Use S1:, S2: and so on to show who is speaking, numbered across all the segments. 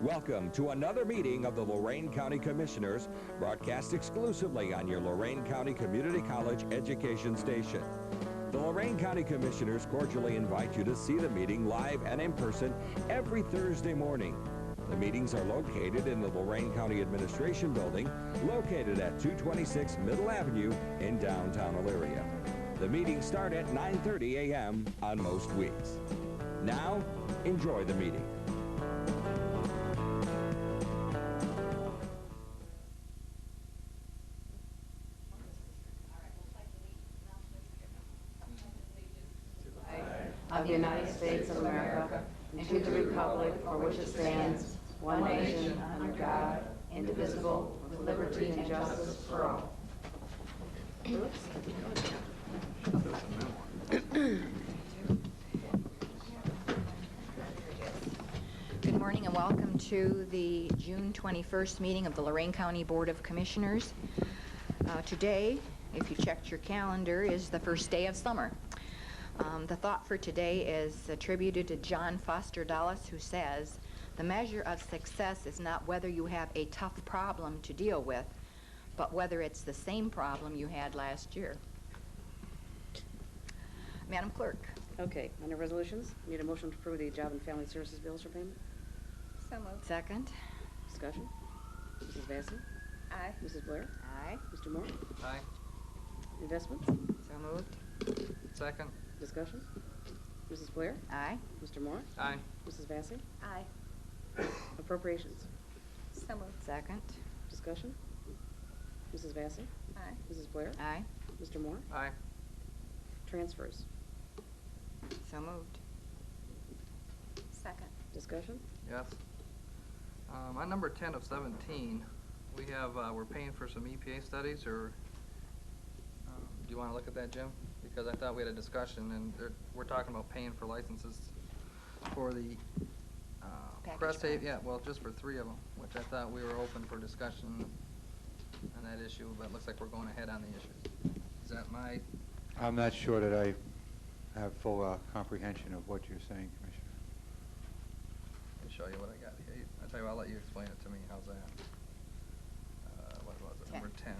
S1: Welcome to another meeting of the Lorain County Commissioners, broadcast exclusively on your Lorain County Community College education station. The Lorain County Commissioners cordially invite you to see the meeting live and in person every Thursday morning. The meetings are located in the Lorain County Administration Building, located at 226 Middle Avenue in downtown Elyria. The meetings start at 9:30 a.m. on most weeks. Now, enjoy the meeting.
S2: Of the United States of America, and to the republic for which it stands, one nation, under God, indivisible, with liberty and justice for all.
S3: Good morning and welcome to the June 21st meeting of the Lorain County Board of Commissioners. Today, if you checked your calendar, is the first day of summer. The thought for today is attributed to John Foster Dulles, who says, "The measure of success is not whether you have a tough problem to deal with, but whether it's the same problem you had last year." Madam Clerk.
S2: Okay, under resolutions, need a motion to approve the Job and Family Services bills for payment.
S3: So moved. Second.
S2: Discussion. Mrs. Vacy?
S3: Aye.
S2: Mrs. Blair?
S3: Aye.
S2: Mr. Moore?
S4: Aye.
S2: Investments?
S3: So moved.
S4: Second.
S2: Discussion. Mrs. Blair?
S3: Aye.
S2: Mr. Moore?
S4: Aye.
S2: Mrs. Vacy?
S3: Aye.
S2: Appropriations?
S3: So moved. Second.
S2: Discussion. Mrs. Vacy?
S3: Aye.
S2: Mrs. Blair?
S3: Aye.
S2: Mr. Moore?
S4: Aye.
S2: Transfers?
S3: So moved. Second.
S2: Discussion.
S4: Yes. On number 10 of 17, we have, we're paying for some EPA studies, or do you want to look at that, Jim? Because I thought we had a discussion, and we're talking about paying for licenses for the Crest Haven, yeah, well, just for 3 of them, which I thought we were open for discussion on that issue, but it looks like we're going ahead on the issues. Is that my...
S5: I'm not sure that I have full comprehension of what you're saying, Commissioner.
S4: Let me show you what I got here. I'll tell you what, I'll let you explain it to me. How's that? What was it?
S3: 10.
S4: Number 10.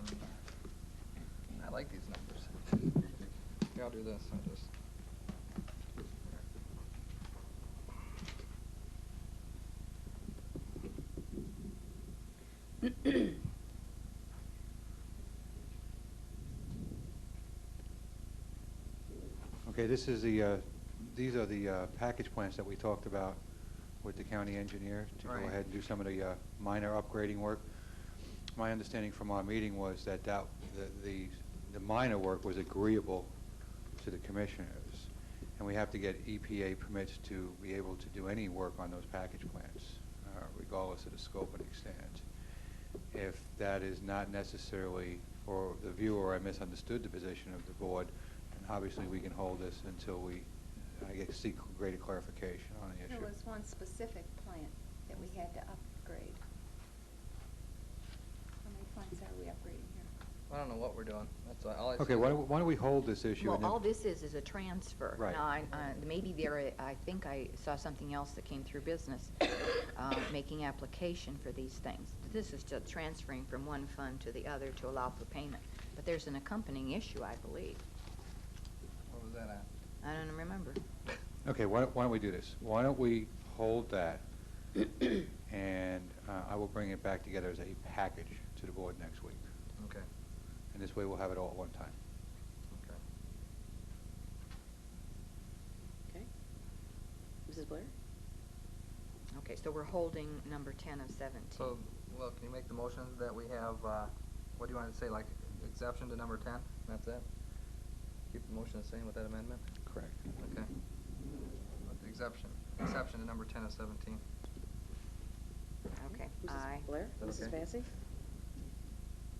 S4: I like these numbers. Here, I'll do this. I'll just...
S5: Okay, this is the, these are the package plants that we talked about with the county engineer to go ahead and do some of the minor upgrading work. My understanding from our meeting was that, the minor work was agreeable to the commissioners, and we have to get EPA permits to be able to do any work on those package plants, regardless of the scope and extent. If that is not necessarily for the viewer, I misunderstood the position of the board, and obviously we can hold this until we seek greater clarification on the issue.
S6: There was one specific plant that we had to upgrade. How many plants are we upgrading here?
S4: I don't know what we're doing. That's all I
S5: Okay, why don't we hold this issue?
S3: Well,
S5: and then
S3: all this is a transfer.
S5: Right.
S3: Now, maybe I think I saw something else that came through business, making application for these things. This is just transferring from one fund to the other to allow for payment. But there's an accompanying issue, I believe.
S4: What was that at?
S3: I don't remember.
S5: Okay, why don't we do this? Why don't we hold that, and I will bring it back together as a package to the board next week.
S4: Okay.
S5: And this way we'll have it all at one time.
S4: Okay.
S2: Okay. Mrs. Blair?
S3: Okay, so we're holding number 10 of 17.
S4: So, well, can you make the motion that we have, what do you want to say, like exception to number 10? That's it? Keep the motion the same with that amendment?
S5: Correct.
S4: Okay. With the exception to number 10 of 17.
S3: Okay.
S2: Mrs.
S3: Aye.
S2: Blair?
S4: Is that
S2: Mrs.
S4: okay?
S2: Vacy?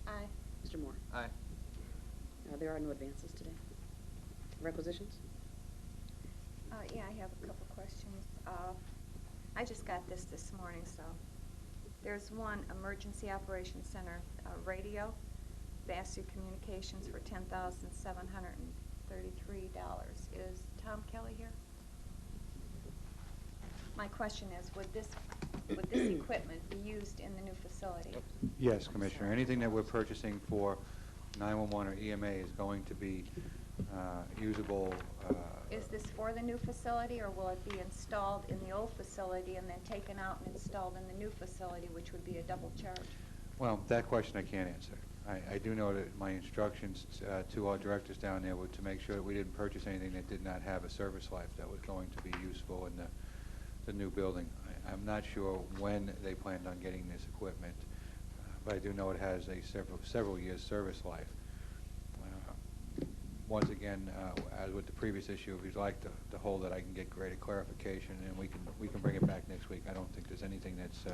S6: Aye.
S2: Mr. Moore?
S4: Aye.
S2: There are no advances today. Requisitions?
S6: Yeah, I have a couple questions. I just got this morning, so there's one Emergency Operations Center radio, Vassy Communications for $10,733. Is Tom Kelly here? My question is, would this would this equipment be used in the new facility?
S5: Yes, Commissioner. Anything that we're purchasing for 911 or EMA is going to be usable.
S6: Is this for the new facility, or will it be installed in the old facility and then taken out and installed in the new facility, which would be a double charge?
S5: Well, that question I can't answer. I do know that my instructions to our directors down there were to make sure that we didn't purchase anything that did not have a service life that was going to be useful in the new building. I'm not sure when they planned on getting this equipment, but I do know it has a several years service life. Once again, as with the previous issue, if you'd like to hold it, I can get greater clarification, and we can bring it back next week. I don't think there's anything that's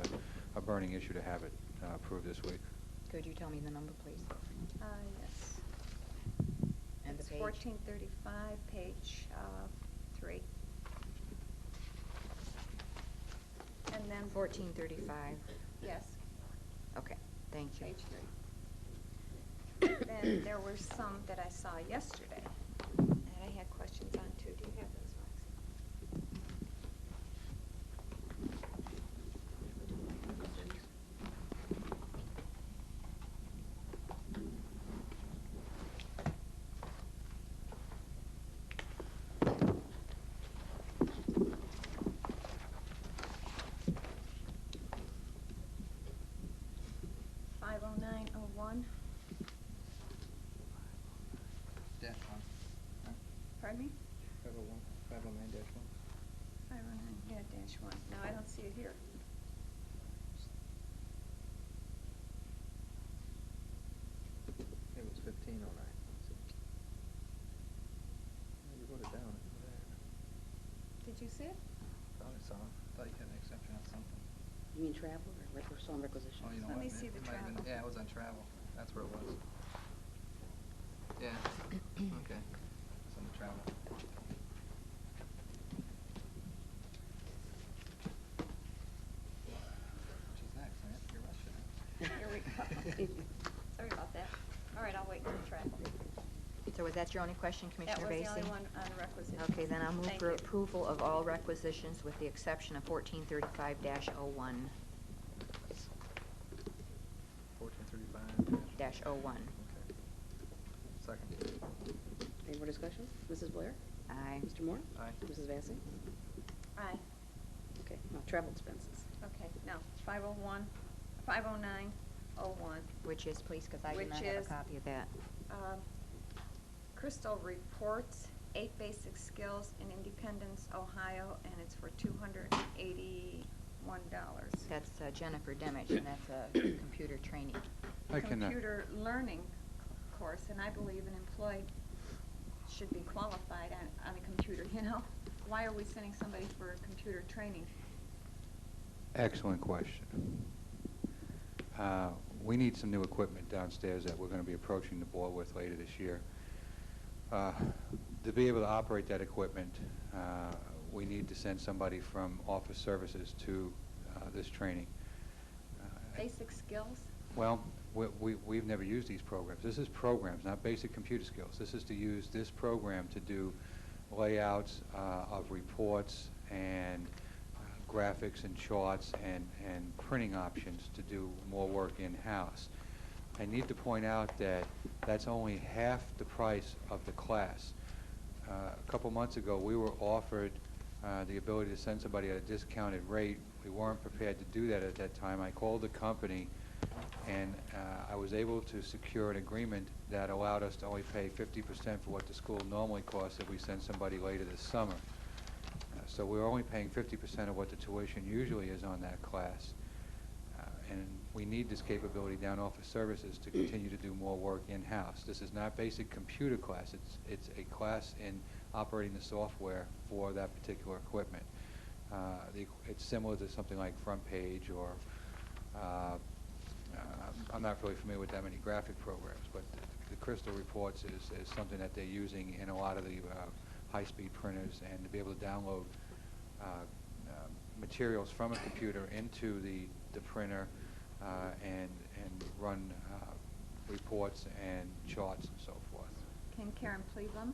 S5: a burning issue to have it approved this week.
S3: Could you tell me the number, please?
S6: Yes.
S3: And the
S6: It's
S3: page?
S6: 1435, page 3. And then
S3: 1435.
S6: Yes,
S3: Okay, thank you.
S6: page 3. Then there were some that I saw yesterday that I had questions on too. Do you have those, Roxy? $50901.
S4: Dash one.
S6: Pardon me?
S4: 509 dash one.
S6: 509, yeah, dash 1. No, I don't see it here.
S4: It was 1509. You wrote it down over there.
S6: Did you see it?
S4: Thought I saw it. Thought you had an exception on something.
S2: You mean travel or some requisition?
S4: Oh, you know
S6: Let
S4: what?
S6: me see the
S4: It might have been-
S6: travel.
S4: Yeah, it was on travel. That's where it was. Yeah. Okay. It's on the travel. Which is next, man? You're rushing it.
S6: Here we go. Sorry about that. All right, I'll wait until travel.
S3: So was that your only question,
S6: That
S3: Commissioner
S6: was
S3: Vacy?
S6: the only one on requisitions.
S3: Okay, then I'll move
S6: Thank
S3: for
S6: you.
S3: approval of all requisitions with the exception of 1435-01.
S4: 1435
S3: Dash 01.
S4: Okay. Second.
S2: Any more discussion? Mrs. Blair?
S3: Aye.
S2: Mr. Moore?
S4: Aye.
S2: Mrs. Vacy?
S6: Aye.
S2: Okay, now travel expenses.
S6: Okay, now, 501, 50901.
S3: Which is, please, because I do
S6: Which
S3: not have a
S6: is-
S3: copy of that.
S6: Crystal reports 8 basic skills in Independence, Ohio, and it's for $281.
S3: That's Jennifer Demich, and that's a computer training.
S5: I can,
S6: Computer learning course, and I believe an employee should be qualified on a computer, you know? Why are we sending somebody for computer training?
S5: Excellent question. We need some new equipment downstairs that we're going to be approaching the board with later this year. To be able to operate that equipment, we need to send somebody from office services to this training.
S6: Basic skills?
S5: Well, we've never used these programs. This is programs, not basic computer skills. This is to use this program to do layouts of reports and graphics and charts and printing options to do more work in-house. I need to point out that that's only half the price of the class. A couple months ago, we were offered the ability to send somebody at a discounted rate. We weren't prepared to do that at that time. I called the company, and I was able to secure an agreement that allowed us to only pay 50% for what the school normally costs if we send somebody later this summer. So we're only paying 50% of what the tuition usually is on that class. And we need this capability down office services to continue to do more work in-house. This is not basic computer class. It's a class in operating the software for that particular equipment. It's similar to something like Front Page or I'm not really familiar with that many graphic programs, but the Crystal Reports is something that they're using in a lot of the high-speed printers, and to be able to download materials from a computer into the printer and run reports and charts and so forth.
S6: Can Karen Plevelam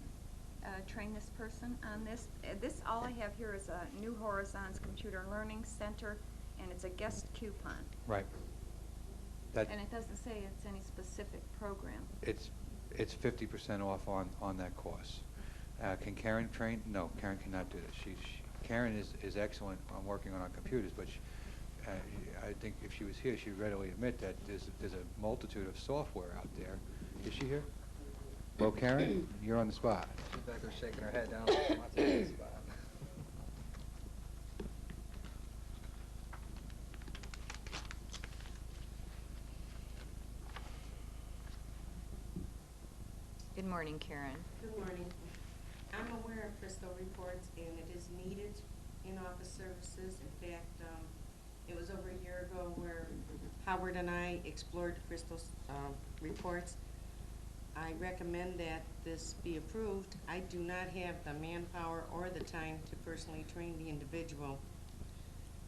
S6: train this person on this? All I have here is a New Horizons Computer Learning Center and it's a guest coupon.
S5: Right. That,
S6: And it doesn't say it's any specific program.
S5: it's 50% off on that course. Can Karen train? No, Karen cannot do this. Karen is excellent on working on our computers, but I think if she was here, she'd readily admit that there's a multitude of software out there. Is she here? Well, Karen, you're on the spot.
S4: She's back there shaking her head down. Wants to get a spot.
S3: Good morning, Karen.
S7: Good morning. I'm aware of Crystal reports, and it is needed in office services. In fact, it was over a year ago where Howard and I explored Crystal's reports. I recommend that this be approved. I do not have the manpower or the time to personally train the individual.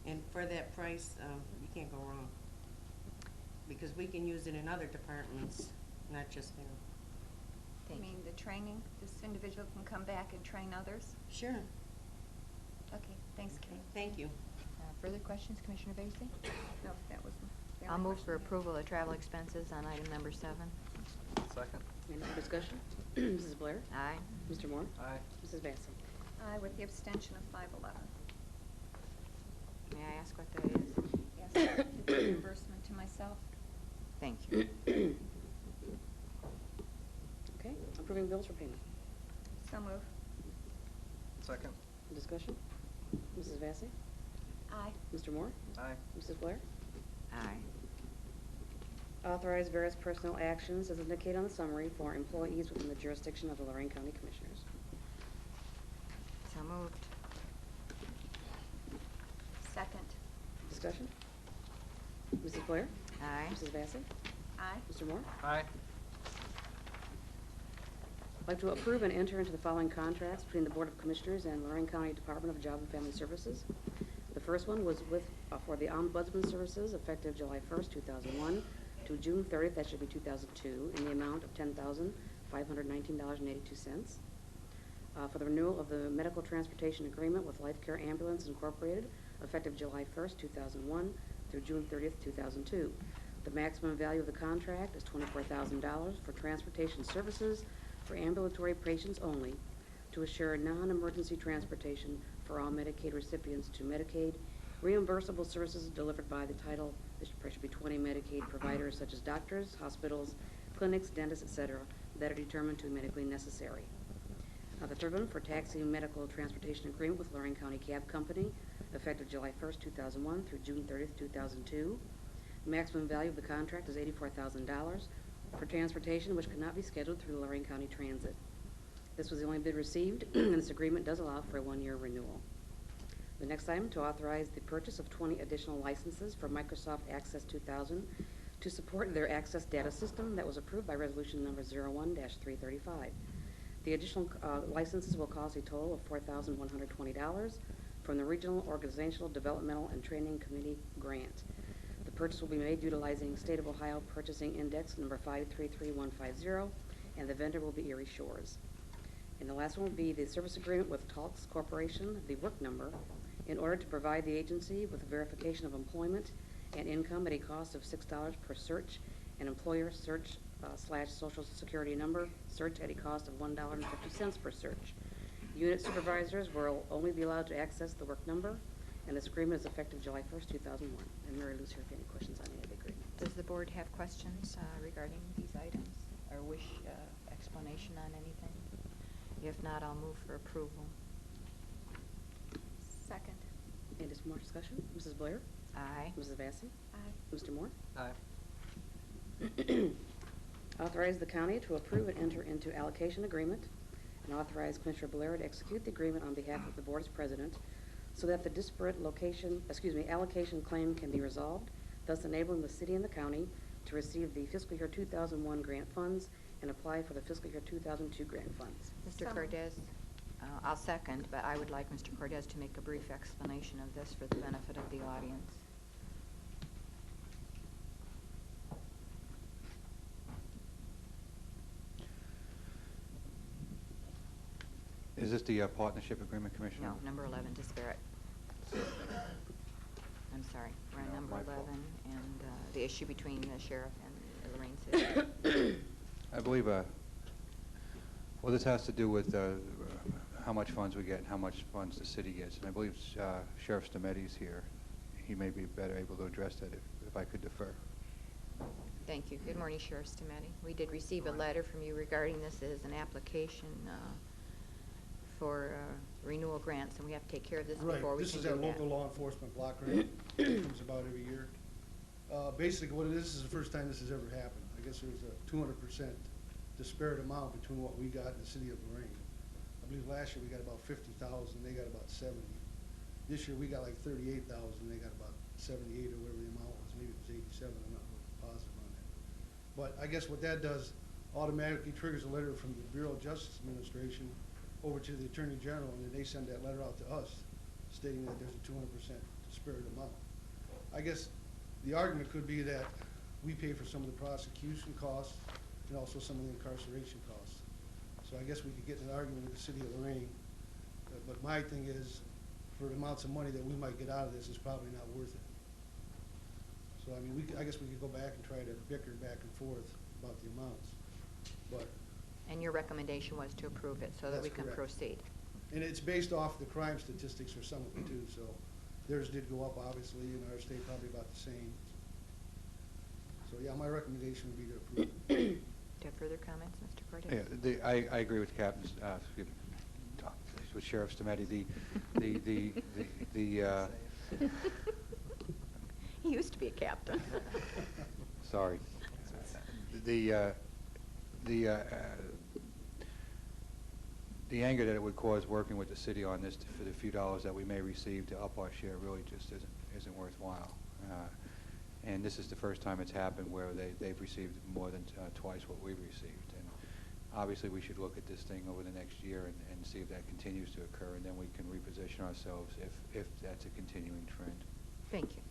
S7: And for that price, you can't go wrong. Because we can use it in other departments, not just there.
S6: You mean the training? This individual can come back and train others?
S7: Sure.
S6: Okay, thanks, Kate.
S7: Thank you.
S3: Further questions, Commissioner Vacy?
S6: No, that was the
S3: I'll
S6: only
S3: move for
S6: question I had.
S3: approval of travel expenses on item number 7.
S4: Second.
S8: Any more discussion? Mrs. Blair?
S3: Aye.
S8: Mr. Moore?
S4: Aye.
S8: Mrs. Vacy?
S6: Aye, with the abstention of 511.
S3: May I ask what that is?
S6: Yes, it's reimbursement to myself.
S3: Thank you.
S8: Okay, approving bills for payment.
S6: So move.
S4: Second.
S8: Discussion? Mrs. Vacy?
S6: Aye.
S8: Mr. Moore?
S4: Aye.
S8: Mrs. Blair?
S3: Aye.
S8: Authorize various personnel actions as indicated on the summary for employees within the jurisdiction of the Lorain County Commissioners.
S3: So moved.
S6: Second.
S8: Discussion? Mrs. Blair?
S3: Aye.
S8: Mrs. Vacy?
S6: Aye.
S8: Mr. Moore?
S4: Aye.
S8: I'd like to approve and enter into the following contracts between the Board of Commissioners and Lorain County Department of Job and Family Services. The first one was for the Ombudsman Services effective July 1st, 2001 to June 30th, that should be 2002, in the amount of $10,519.82. For the renewal of the Medical Transportation Agreement with Life Care Ambulance Incorporated effective July 1st, 2001 through June 30th, 2002. The maximum value of the contract is $24,000 for transportation services for ambulatory patients only to assure non-emergency transportation for all Medicaid recipients to Medicaid reimbursable services delivered by the title. This should be 20 Medicaid providers such as doctors, hospitals, clinics, dentists, etc. that are determined to be medically necessary. The third one for taxi medical transportation agreement with Lorain County Cab Company effective July 1st, 2001 through June 30th, 2002. The maximum value of the contract is $84,000 for transportation which cannot be scheduled through Lorain County Transit. This was the only bid received, and this agreement does allow for a 1-year renewal. The next item, to authorize the purchase of 20 additional licenses for Microsoft Access 2000 to support their Access data system that was approved by Resolution Number 01-335. The additional licenses will cost a total of $4,120 from the Regional Organizational Developmental and Training Committee grant. The purchase will be made utilizing State of Ohio Purchasing Index number 533150, and the vendor will be Erie Shores. And the last one will be the service agreement with Talks Corporation, the work number, in order to provide the agency with verification of employment and income at a cost of $6 per search, and employer search / social security number search at a cost of $1.50 per search. Unit supervisors will only be allowed to access the work number, and this agreement is effective July 1st, 2001. And Mary Lou's here if you have any questions on any of the agreement.
S3: Does the board have questions regarding these items or wish explanation on anything? If not, I'll move for approval.
S6: Second.
S8: Any more discussion? Mrs. Blair?
S3: Aye.
S8: Mrs. Vacy?
S6: Aye.
S8: Mr. Moore?
S4: Aye.
S8: Authorize the county to approve and enter into allocation agreement, and authorize Commissioner Blair to execute the agreement on behalf of the board's president so that the disparate allocation claim can be resolved, thus enabling the city and the county to receive the fiscal year 2001 grant funds and apply for the fiscal year 2002 grant funds.
S3: Mr.
S6: So-
S3: Cordez, I'll second, but I would like Mr. Cordez to make a brief explanation of this for the benefit of the audience.
S5: Is this the partnership agreement, Commissioner?
S3: No, number 11, disparate. I'm sorry, we're on
S5: No,
S3: number
S5: my fault.
S3: 11, and the issue between the sheriff and the Lorain City.
S5: I believe, well, this has to do with how much funds we get and how much funds the city gets. And I believe Sheriff Stemeti's here. He may be better able to address that if I could defer.
S3: Thank you. Good morning, Sheriff Stemeti. We did receive a letter from you regarding this as an application for renewal grants, and we have to take care of this before we
S9: This
S3: can
S9: is
S3: do
S9: our
S3: that.
S9: local law enforcement block grant. It comes about every year. Basically, what it is the first time this has ever happened. I guess there was a 200% disparate amount between what we got in the city of Lorain. I believe last year we got about 50,000, they got about 70. This year we got like 38,000, they got about 78 or whatever the amount was. Maybe it was 87, I'm not positive on that. But I guess what that does automatically triggers a letter from the Bureau of Justice Administration over to the Attorney General, and then they send that letter out to us stating that there's a 200% disparate amount. I guess the argument could be that we pay for some of the prosecution costs and also some of the incarceration costs. So I guess we could get in an argument with the city of Lorain, but my thing is, for the amounts of money that we might get out of this, it's probably not worth it. So I mean, I guess we could go back and try to bicker back and forth about the amounts, but.
S3: And your recommendation was to approve it so that we
S9: That's
S3: can
S9: correct.
S3: proceed.
S9: And it's based off the crime statistics for some of them too, so theirs did go up obviously, and our state probably about the same. So yeah, my recommendation would be to approve.
S3: Do you have further comments, Mr. Cortez?
S5: Yeah, I agree with Captain, with Sheriff Stemeti.
S3: He used to be a captain.
S5: Sorry. The anger that it would cause working with the city on this for the few dollars that we may receive to up our share really just isn't worthwhile. And this is the first time it's happened where they've received more than twice what we've received. And obviously we should look at this thing over the next year and see if that continues to occur, and then we can reposition ourselves if that's a continuing trend.
S3: Thank you.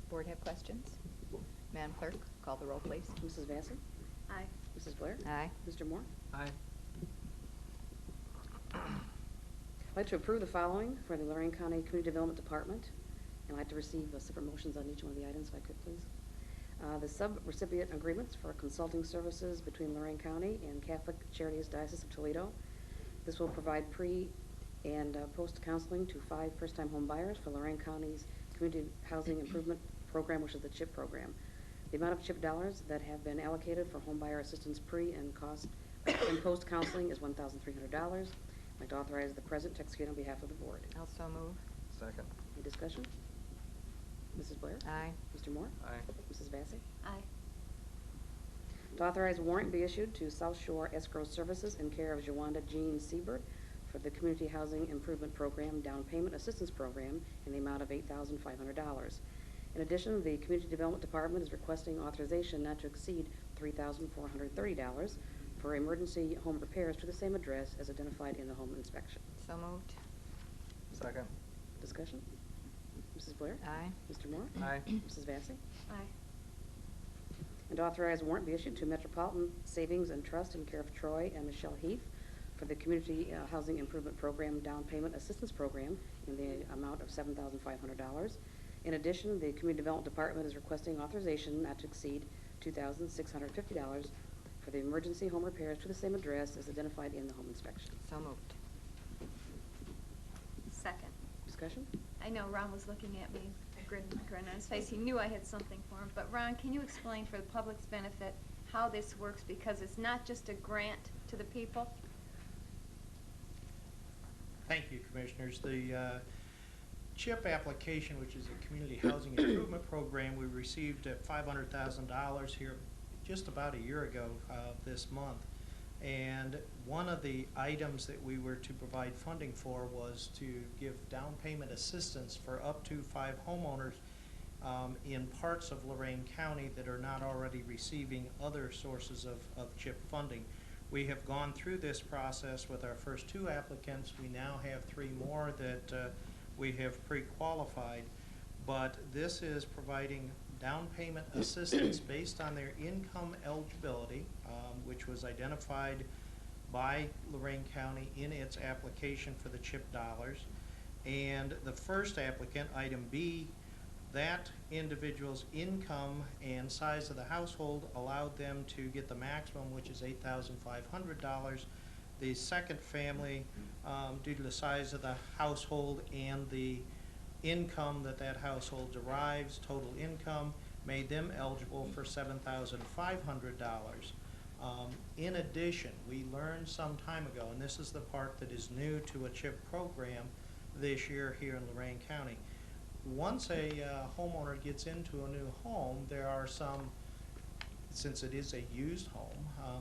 S3: Board have questions? Madam Clerk, call the roll, please.
S8: Mrs. Vacy?
S6: Aye.
S8: Mrs. Blair?
S3: Aye.
S8: Mr. Moore?
S4: Aye.
S8: I'd like to approve the following for the Lorain County Community Development Department. And I'd like to receive separate motions on each one of the items, if I could, please. The sub-recipient agreements for consulting services between Lorain County and Catholic Charities Diocese of Toledo. This will provide pre- and post-counseling to 5 first-time home buyers for Lorain County's Community Housing Improvement Program, which is the CHIP program. The amount of CHIP dollars that have been allocated for home buyer assistance pre- and post-counseling is $1,300. I'd like to authorize the President to execute on behalf of the Board.
S3: Also move.
S4: Second.
S8: Any discussion? Mrs. Blair?
S3: Aye.
S8: Mr. Moore?
S4: Aye.
S8: Mrs. Vacy?
S6: Aye.
S8: To authorize a warrant be issued to South Shore Escrow Services in care of Jawanda Jean Siebert for the Community Housing Improvement Program Down Payment Assistance Program in the amount of $8,500. In addition, the Community Development Department is requesting authorization not to exceed $3,430 for emergency home repairs to the same address as identified in the home inspection.
S3: So moved.
S4: Second.
S8: Discussion? Mrs. Blair?
S3: Aye.
S8: Mr. Moore?
S4: Aye.
S8: Mrs. Vacy?
S6: Aye.
S8: And to authorize a warrant be issued to Metropolitan Savings and Trust in care of Troy and Michelle Heath for the Community Housing Improvement Program Down Payment Assistance Program in the amount of $7,500. In addition, the Community Development Department is requesting authorization not to exceed $2,650 for the emergency home repairs to the same address as identified in the home inspection.
S3: So moved.
S6: Second.
S8: Discussion?
S6: I know Ron was looking at me, a grin on his face. He knew I had something for him. But Ron, can you explain for the public's benefit how this works? Because it's not just a grant to the people.
S10: Thank you, Commissioners. The CHIP application, which is a Community Housing Improvement Program, we received $500,000 here just about a year ago this month. And one of the items that we were to provide funding for was to give down payment assistance for up to 5 homeowners in parts of Lorain County that are not already receiving other sources of CHIP funding. We have gone through this process with our first 2 applicants. We now have 3 more that we have pre-qualified, but this is providing down payment assistance based on their income eligibility, which was identified by Lorain County in its application for the CHIP dollars. And the first applicant, item B, that individual's income and size of the household allowed them to get the maximum, which is $8,500. The second family, due to the size of the household and the income that that household derives, total income, made them eligible for $7,500. In addition, we learned some time ago, and this is the part that is new to a CHIP program this year here in Lorain County. Once a homeowner gets into a new home, there are some, since it is a used home,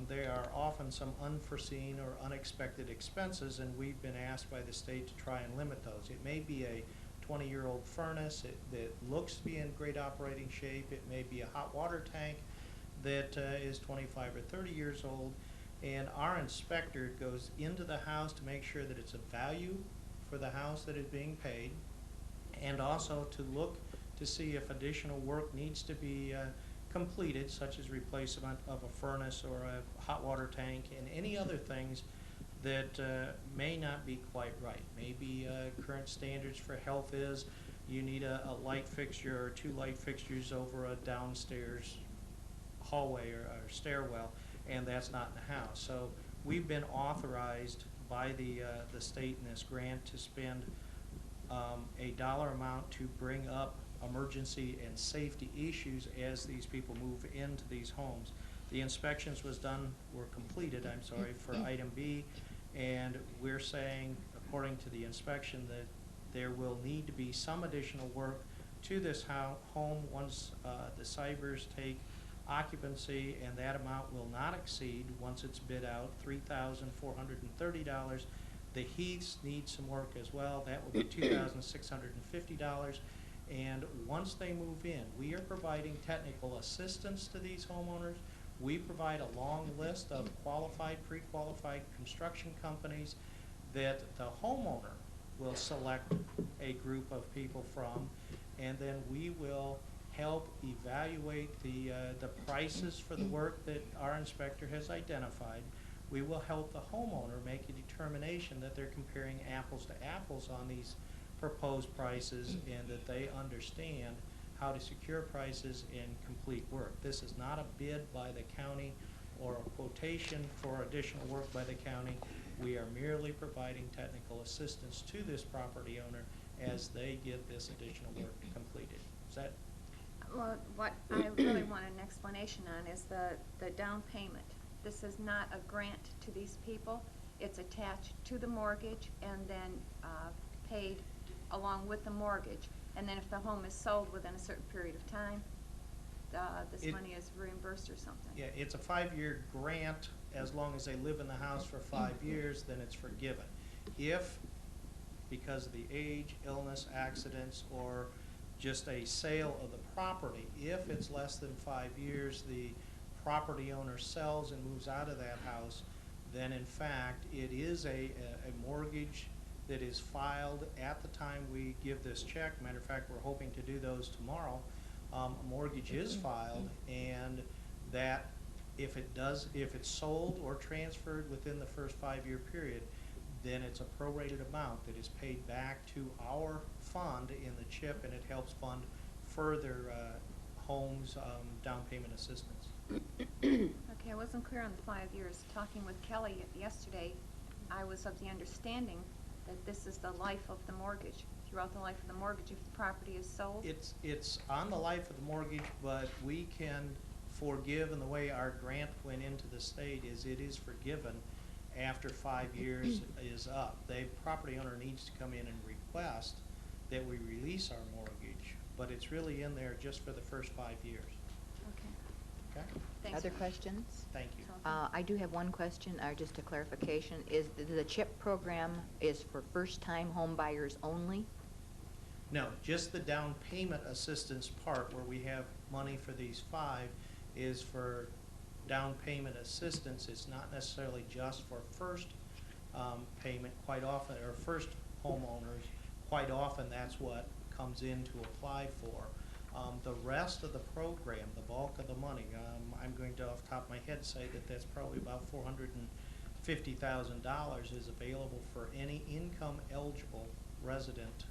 S10: there are often some unforeseen or unexpected expenses, and we've been asked by the state to try and limit those. It may be a 20-year-old furnace that looks to be in great operating shape. It may be a hot water tank that is 25 or 30 years old, and our inspector goes into the house to make sure that it's a value for the house that is being paid, and also to look to see if additional work needs to be completed, such as replacement of a furnace or a hot water tank and any other things that may not be quite right. Maybe current standards for health is you need a light fixture or two light fixtures over a downstairs hallway or stairwell, and that's not in the house. So we've been authorized by the state in this grant to spend a dollar amount to bring up emergency and safety issues as these people move into these homes. The inspections were completed, I'm sorry, for item B, and we're saying, according to the inspection, that there will need to be some additional work to this home once the Cybers take occupancy, and that amount will not exceed, once it's bid out, $3,430. The heaths need some work as well. That will be $2,650. And once they move in, we are providing technical assistance to these homeowners. We provide a long list of qualified, pre-qualified construction companies that the homeowner will select a group of people from, and then we will help evaluate the prices for the work that our inspector has identified. We will help the homeowner make a determination that they're comparing apples to apples on these proposed prices, and that they understand how to secure prices and complete work. This is not a bid by the county or a quotation for additional work by the county. We are merely providing technical assistance to this property owner as they get this additional work completed. Is that?
S6: Well, what I really want an explanation on is the down payment. This is not a grant to these people. It's attached to the mortgage and then paid along with the mortgage. And then if the home is sold within a certain period of time, this money is reimbursed or something.
S10: Yeah, it's a 5-year grant. As long as they live in the house for 5 years, then it's forgiven. If, because of the age, illness, accidents, or just a sale of the property, if it's less than 5 years, the property owner sells and moves out of that house, then in fact it is a mortgage that is filed at the time we give this check. Matter of fact, we're hoping to do those tomorrow. A mortgage is filed, and that if it's sold or transferred within the first 5-year period, then it's a prorated amount that is paid back to our fund in the CHIP, and it helps fund further homes down payment assistance.
S6: Okay, I wasn't clear on the 5 years. Talking with Kelly yesterday, I was of the understanding that this is the life of the mortgage. Throughout the life of the mortgage, if the property is sold?
S10: It's on the life of the mortgage, but we can forgive, and the way our grant went into the state is it is forgiven after 5 years is up. The property owner needs to come in and request that we release our mortgage, but it's really in there just for the first 5 years.
S6: Okay.
S10: Okay?
S6: Thanks.
S3: Other questions?
S10: Thank you.
S3: I do have one question, or just a clarification. Is the CHIP program is for first-time home buyers only?
S10: No, just the down payment assistance part where we have money for these 5 is for down payment assistance. It's not necessarily just for first payment. Quite often, or first homeowners, quite often that's what comes in to apply for. The rest of the program, the bulk of the money, I'm going to off the top of my head say that that's probably about $450,000 is available for any income eligible resident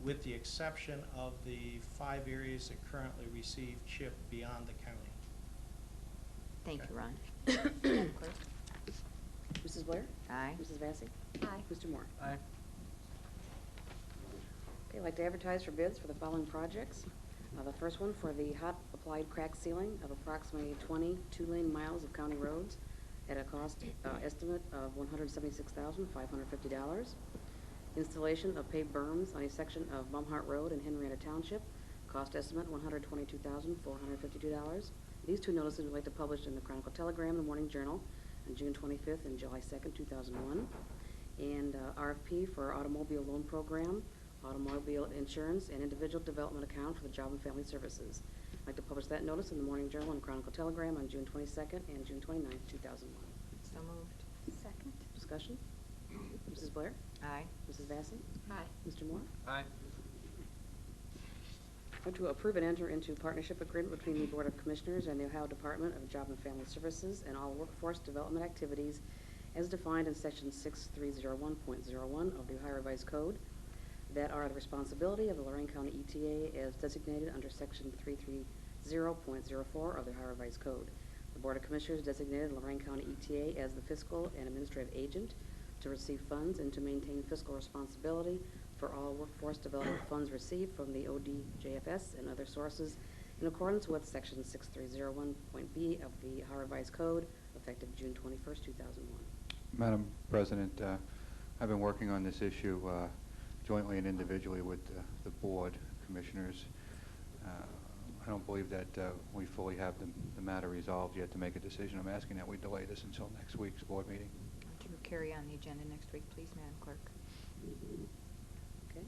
S10: with the exception of the 5 areas that currently receive CHIP beyond the county.
S3: Thank you, Ron.
S8: Madam Clerk? Mrs. Blair?
S3: Aye.
S8: Mrs. Vacy?
S6: Aye.
S8: Mr. Moore?
S4: Aye.
S8: Okay, I'd like to advertise for bids for the following projects. The first one for the hot applied crack sealing of approximately 20 two-lane miles of county roads at a cost estimate of $176,550. Installation of paved berms on a section of Bumhart Road in Henrietta Township, cost estimate $122,452. These two notices we'd like to publish in the Chronicle Telegram, the Morning Journal, on June 25th and July 2nd, 2001. And RFP for automobile loan program, automobile insurance, and individual development account for the Job and Family Services. I'd like to publish that notice in the Morning Journal and Chronicle Telegram on June 22nd and June 29th, 2001.
S3: So moved.
S6: Second.
S8: Discussion? Mrs. Blair?
S3: Aye.
S8: Mrs. Vacy?
S6: Aye.
S8: Mr. Moore?
S4: Aye.
S8: Vote to approve and enter into partnership agreement between the Board of Commissioners and the Ohio Department of Job and Family Services and all workforce development activities as defined in Section 6301.01 of the Ohio Revised Code that are the responsibility of the Lorain County ETA as designated under Section 330.04 of the Ohio Revised Code. The Board of Commissioners designated Lorain County ETA as the fiscal and administrative agent to receive funds and to maintain fiscal responsibility for all workforce development funds received from the ODJFS and other sources in accordance with Section 6301.B of the Ohio Revised Code, effective June 21st, 2001.
S5: Madam President, I've been working on this issue jointly and individually with the board commissioners. I don't believe that we fully have the matter resolved yet to make a decision. I'm asking that we delay this until next week's board meeting.
S3: Would you carry on the agenda next week, please, Madam Clerk?
S8: Okay.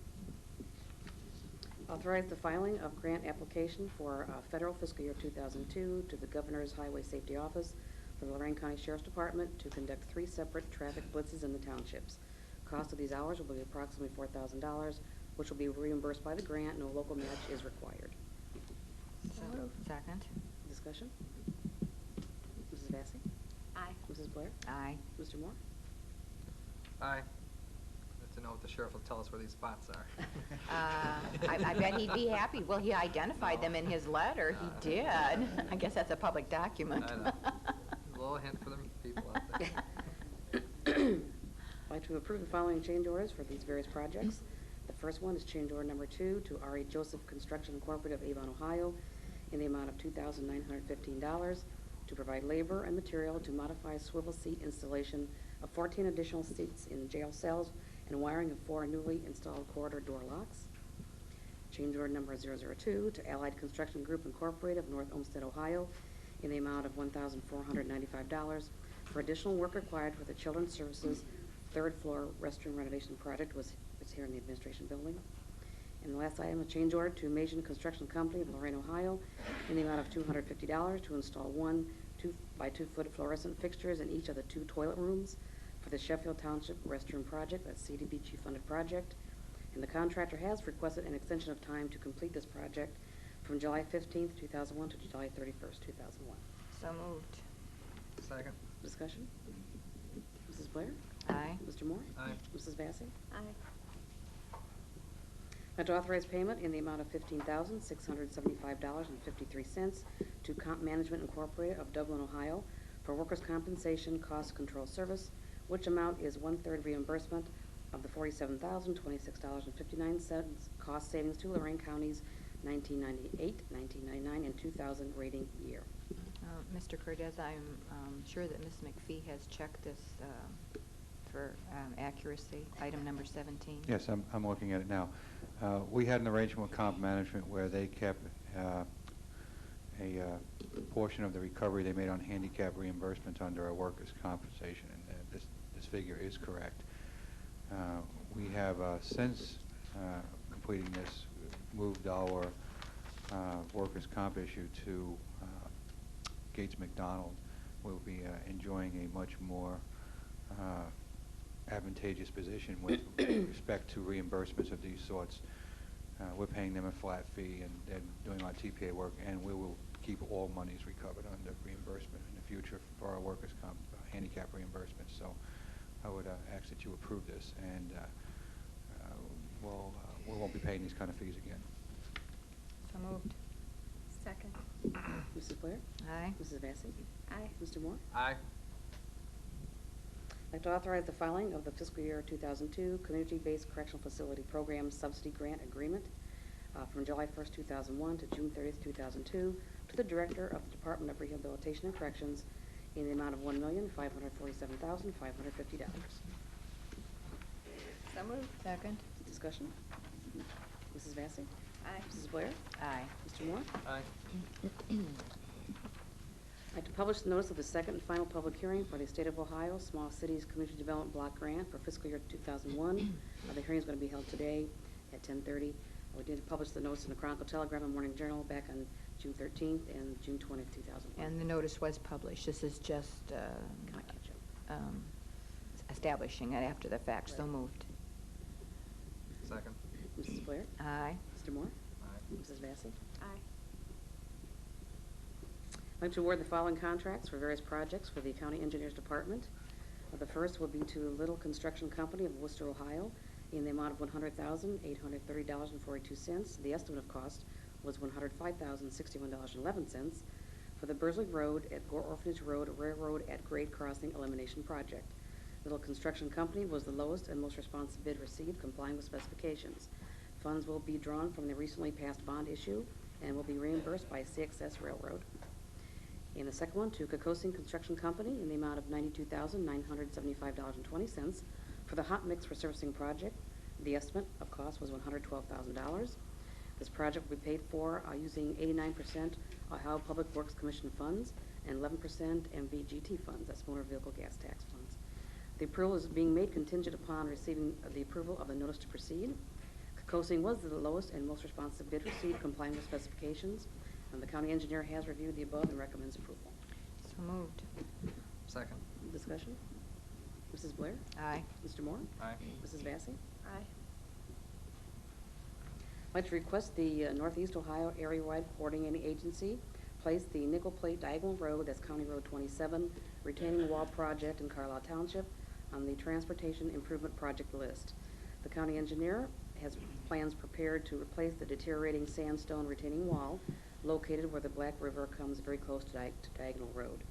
S8: Authorize the filing of grant application for federal fiscal year 2002 to the Governor's Highway Safety Office for the Lorain County Sheriff's Department to conduct 3 separate traffic blitzes in the townships. Cost of these hours will be approximately $4,000, which will be reimbursed by the grant. No local match is required.
S3: So moved. Second.
S8: Discussion? Mrs. Vacy?
S6: Aye.
S8: Mrs. Blair?
S3: Aye.
S8: Mr. Moore?
S4: Aye. I'd like to know what the sheriff will tell us where these spots are.
S3: I bet he'd be happy. Well, he identified them in his letter. He did. I guess that's a public document.
S4: I know. A little hint for the people out there.
S8: I'd like to approve the following change orders for these various projects. The first one is change order number 2 to R.E. Joseph Construction Incorporated of Avon, Ohio, in the amount of $2,915 to provide labor and material to modify swivel seat installation of 14 additional seats in jail cells and wiring of 4 newly installed corridor door locks. Change order number 002 to Allied Construction Group Incorporated of North Olmsted, Ohio, in the amount of $1,495 for additional work required for the Children's Services 3rd floor restroom renovation project, it's here in the administration building. And the last item, a change order to Mason Construction Company of Lorain, Ohio, in the amount of $250 to install 1 2-by-2-foot fluorescent fixtures in each of the 2 toilet rooms for the Sheffield Township restroom project, that's CDBG funded project. And the contractor has requested an extension of time to complete this project from July 15th, 2001 to July 31st, 2001.
S3: So moved.
S4: Second.
S8: Discussion? Mrs. Blair?
S3: Aye.
S8: Mr. Moore?
S4: Aye.
S8: Mrs. Vacy?
S6: Aye.
S8: I'd like to authorize payment in the amount of $15,675.53 to Comp Management Incorporated of Dublin, Ohio for workers' compensation cost control service, which amount is 1/3 reimbursement of the $47,026.59 cost savings to Lorain County's 1998, 1999, and 2000 rating year.
S3: Mr. Cortez, I'm sure that Ms. McPhee has checked this for accuracy, item number 17.
S5: Yes, I'm looking at it now. We had an arrangement with Comp Management where they kept a portion of the recovery they made on handicap reimbursements under our workers' compensation, and this figure is correct. We have since completing this moved our workers' comp issue to Gates McDonald. We'll be enjoying a much more advantageous position with respect to reimbursements of these sorts. We're paying them a flat fee, and they're doing our TPA work, and we will keep all monies recovered under reimbursement in the future for our workers' comp handicap reimbursements. So I would ask that you approve this, and we'll we won't be paying these kind of fees again.
S3: So moved.
S6: Second.
S8: Mrs. Blair?
S3: Aye.
S8: Mrs. Vacy?
S6: Aye.
S8: Mr. Moore?
S4: Aye.
S8: I'd like to authorize the filing of the fiscal year 2002 Community-Based Correctional Facility Program Subsidy Grant Agreement from July 1st, 2001 to June 30th, 2002 to the Director of the Department of Rehabilitation and Corrections in the amount of $1,547,550.
S6: So moved.
S3: Second.
S8: Discussion? Mrs. Vacy?
S6: Aye.
S8: Mrs. Blair?
S3: Aye.
S8: Mr. Moore?
S4: Aye.
S8: I'd like to publish the notice of the second and final public hearing for the State of Ohio Small Cities Community Development Block Grant for fiscal year 2001. The hearing is going to be held today at 10:30. We did publish the notice in the Chronicle Telegram and Morning Journal back on June 13th and June 20th, 2001.
S3: And the notice was published. This is just
S8: Can I catch up?
S3: establishing it after the fact. So
S8: Right.
S3: moved.
S4: Second.
S8: Mrs. Blair?
S3: Aye.
S8: Mr. Moore?
S4: Aye.
S8: Mrs. Vacy?
S6: Aye.
S8: I'd like to award the following contracts for various projects for the County Engineers Department. The first will be to Little Construction Company of Worcester, Ohio, in the amount of $100,830.42. The estimate of cost was $105,061.11 for the Burzley Road at Gore Orphanage Road Railroad at Grade Crossing Elimination Project. Little Construction Company was the lowest and most responsive bid received, complying with specifications. Funds will be drawn from the recently passed bond issue and will be reimbursed by CXS Railroad. And the second one, to Kokosing Construction Company in the amount of $92,975.20 for the hot mix resurfacing project. The estimate of cost was $112,000. This project will be paid for using 89% Ohio Public Works Commission funds and 11% MVGT funds, that's motor vehicle gas tax funds. The approval is being made contingent upon receiving the approval of the notice to proceed. Kokosing was the lowest and most responsive bid received, complying with specifications. And the county engineer has reviewed the above and recommends approval.
S3: So moved.
S4: Second.
S8: Discussion? Mrs. Blair?
S3: Aye.
S8: Mr. Moore?
S4: Aye.
S8: Mrs. Vacy?
S6: Aye.
S8: I'd like to request the Northeast Ohio Area-Wide Coordinating Agency place the nickel plate diagonal road, that's County Road 27, retaining wall project in Carlisle Township on the Transportation Improvement Project list. The county engineer has plans prepared to replace the deteriorating sandstone retaining wall located where the Black River comes very close to Diagonal Road.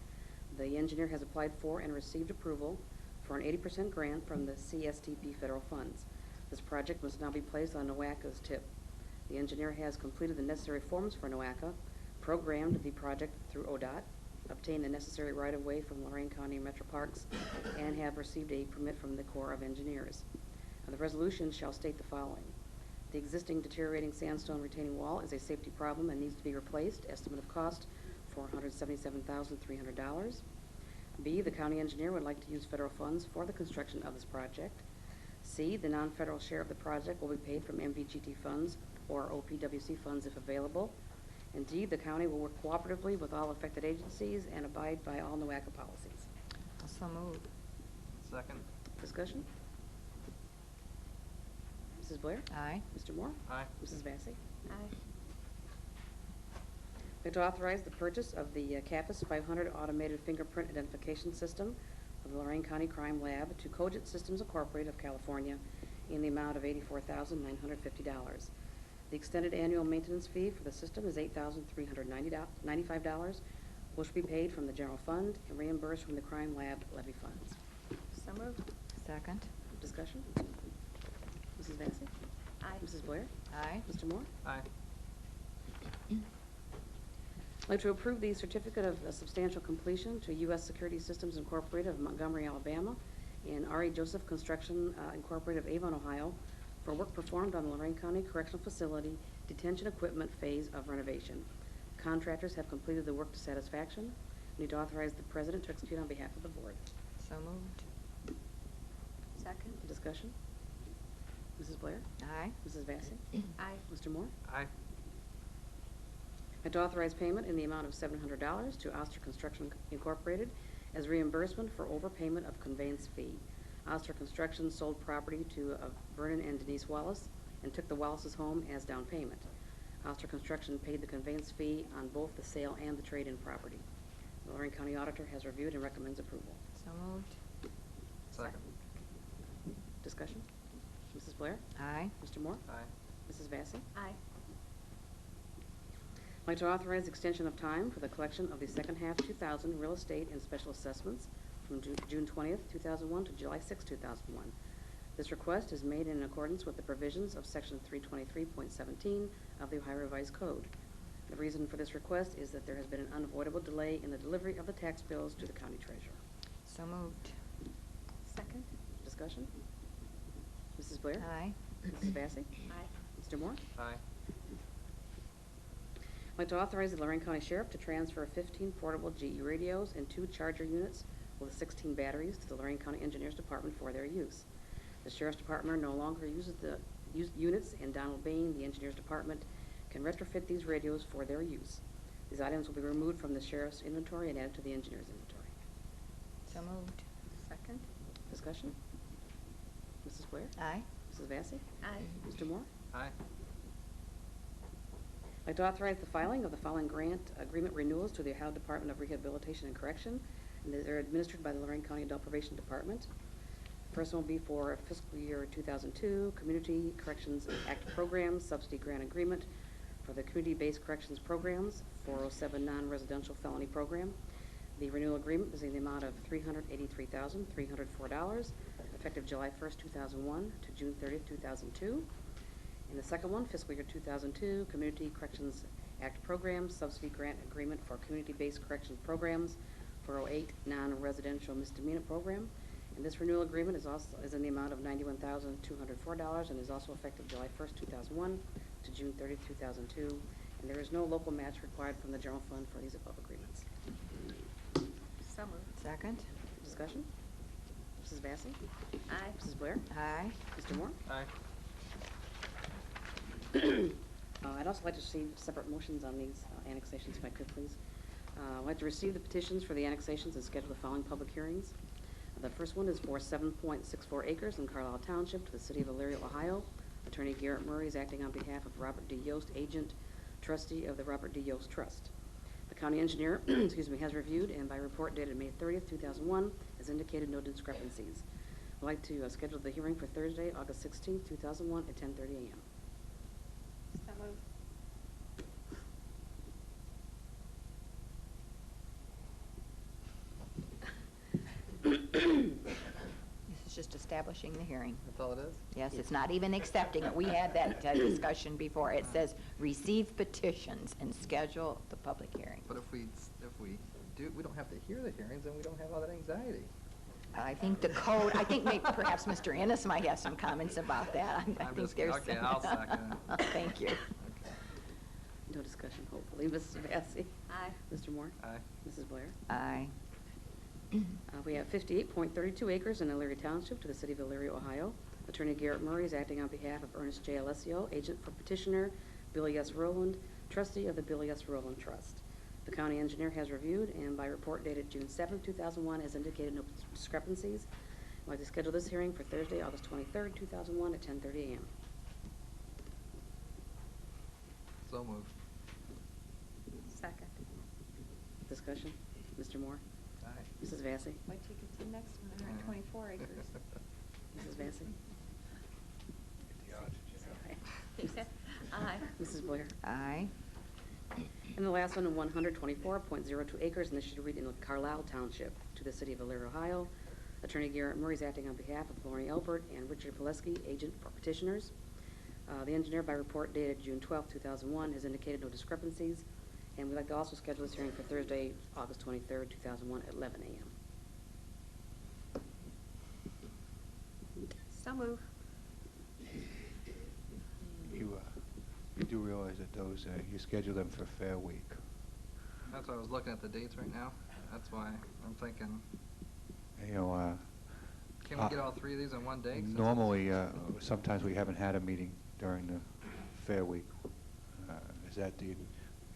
S8: The engineer has applied for and received approval for an 80% grant from the CSTP federal funds. This project must now be placed on NOACA's tip. The engineer has completed the necessary forms for NOACA, programmed the project through ODOT, obtained the necessary right-of-way from Lorain County Metro Parks, and have received a permit from the Corps of Engineers. The resolution shall state the following. The existing deteriorating sandstone retaining wall is a safety problem and needs to be replaced. Estimate of cost, $477,300. B, the county engineer would like to use federal funds for the construction of this project. C, the non-federal share of the project will be paid from MVGT funds or OPWC funds if available. And D, the county will work cooperatively with all affected agencies and abide by all NOACA policies.
S3: So moved.
S4: Second.
S8: Discussion? Mrs. Blair?
S3: Aye.
S8: Mr. Moore?
S4: Aye.
S8: Mrs. Vacy?
S6: Aye.
S8: I'd like to authorize the purchase of the CAPAS 500 automated fingerprint identification system of the Lorain County Crime Lab to Cogent Systems Incorporated of California in the amount of $84,950. The extended annual maintenance fee for the system is $8,395, which will be paid from the general fund and reimbursed from the Crime Lab levy funds.
S6: So moved.
S3: Second.
S8: Discussion? Mrs. Vacy?
S6: Aye.
S8: Mrs. Blair?
S3: Aye.
S8: Mr. Moore?
S4: Aye.
S8: I'd like to approve the certificate of substantial completion to U.S. Security Systems Incorporated of Montgomery, Alabama, and R.E. Joseph Construction Incorporated of Avon, Ohio, for work performed on the Lorain County Correctional Facility detention equipment phase of renovation. Contractors have completed the work to satisfaction. Need to authorize the president to execute on behalf of the board.
S3: So moved.
S6: Second.
S8: Discussion? Mrs. Blair?
S3: Aye.
S8: Mrs. Vacy?
S6: Aye.
S8: Mr. Moore?
S4: Aye.
S8: And to authorize payment in the amount of $700 to Oster Construction Incorporated as reimbursement for overpayment of conveyance fee. Oster Construction sold property to Vernon and Denise Wallace and took the Wallace's home as down payment. Oster Construction paid the conveyance fee on both the sale and the trade-in property. The Lorain County Auditor has reviewed and recommends approval.
S3: So moved.
S4: Second.
S8: Discussion? Mrs. Blair?
S3: Aye.
S8: Mr. Moore?
S4: Aye.
S8: Mrs. Vacy?
S6: Aye.
S8: I'd like to authorize extension of time for the collection of the second half 2000 real estate and special assessments from June 20th, 2001 to July 6, 2001. This request is made in accordance with the provisions of Section 323.17 of the Ohio Revised Code. The reason for this request is that there has been an unavoidable delay in the delivery of the tax bills to the county treasurer.
S3: So moved.
S6: Second?
S8: Discussion? Mrs. Blair?
S3: Aye.
S8: Mrs. Vacy?
S6: Aye.
S8: Mr. Moore?
S4: Aye.
S8: I'd like to authorize the Lorain County Sheriff to transfer 15 portable GE radios and 2 charger units with 16 batteries to the Lorain County Engineers Department for their use. The Sheriff's Department no longer uses the units, and Donald Bain, the Engineers Department, can retrofit these radios for their use. These items will be removed from the Sheriff's inventory and added to the Engineer's inventory.
S3: So moved.
S6: Second?
S8: Discussion? Mrs. Blair?
S3: Aye.
S8: Mrs. Vacy?
S6: Aye.
S8: Mr. Moore?
S4: Aye.
S8: I'd like to authorize the filing of the following grant agreement renewals to the Ohio Department of Rehabilitation and Correction, and they're administered by the Lorain County Adult Probation Department. First one will be for fiscal year 2002, Community Corrections Act Programs Subsidy Grant Agreement for the Community-Based Corrections Programs, 407 Non-Residential Felony Program. The renewal agreement is in the amount of $383,304, effective July 1st, 2001 to June 30th, 2002. And the second one, fiscal year 2002, Community Corrections Act Programs Subsidy Grant Agreement for Community-Based Corrections Programs, 408 Non-Residential Misdemeanor Program. And this renewal agreement is in the amount of $91,204 and is also effective July 1st, 2001 to June 30th, 2002. And there is no local match required from the general fund for these above agreements.
S6: So moved.
S3: Second.
S8: Discussion? Mrs. Vacy?
S6: Aye.
S8: Mrs. Blair?
S3: Aye.
S8: Mr. Moore?
S4: Aye.
S8: I'd also like to receive separate motions on these annexations, if I could, please. I'd like to receive the petitions for the annexations and schedule the following public hearings. The first one is for 7.64 acres in Carlisle Township to the city of Elyria, Ohio. Attorney Garrett Murray is acting on behalf of Robert D. Yost, agent, trustee of the Robert D. Yost Trust. The county engineer has reviewed, and by report dated May 30th, 2001, has indicated no discrepancies. I'd like to schedule the hearing for Thursday, August 16th, 2001 at 10:30 a.m.
S6: So moved.
S3: This is just establishing the hearing.
S4: That's all it is?
S3: Yes, it's not even accepting it. We had that discussion before. It says, receive petitions and schedule the public hearing.
S4: But if we do, we don't have to hear the hearings, and we don't have all that anxiety.
S3: I think the code, I think maybe perhaps Mr. Ennis might have some comments about that. I
S4: I'm
S3: think
S4: just-
S3: there's
S4: okay,
S3: some-
S4: I'll second it.
S3: Thank you.
S8: No discussion, hopefully. Mrs. Vacy?
S6: Aye.
S8: Mr. Moore?
S4: Aye.
S8: Mrs. Blair?
S3: Aye.
S8: We have 58.32 acres in Elyria Township to the city of Elyria, Ohio. Attorney Garrett Murray is acting on behalf of Ernest J. Alessio, agent for petitioner Billy S. Rowland, trustee of the Billy S. Rowland Trust. The county engineer has reviewed, and by report dated June 7, 2001, has indicated no discrepancies. I'd like to schedule this hearing for Thursday, August 23, 2001 at 10:30 a.m.
S4: So moved.
S6: Second.
S8: Discussion? Mr. Moore?
S4: Aye.
S8: Mrs. Vacy?
S6: Wait till you get to the next one, they're at 24 acres.
S8: Mrs. Vacy?
S6: Aye.
S8: Mrs. Blair?
S3: Aye.
S8: And the last one, 124.02 acres, and this should read in Carlisle Township to the city of Elyria, Ohio. Attorney Garrett Murray is acting on behalf of Lori Elbert and Richard Pileski, agent for petitioners. The engineer, by report dated June 12, 2001, has indicated no discrepancies, and we'd like to also schedule this hearing for Thursday, August 23, 2001 at 11 a.m.
S6: So moved.
S5: You do realize that those, you schedule them for Fair Week.
S4: That's why I was looking at the dates right now. That's why I'm thinking,
S5: You know,
S4: can we get all three of these in one day? 'Cause
S5: normally, sometimes we haven't had a meeting during the Fair Week. Is that the,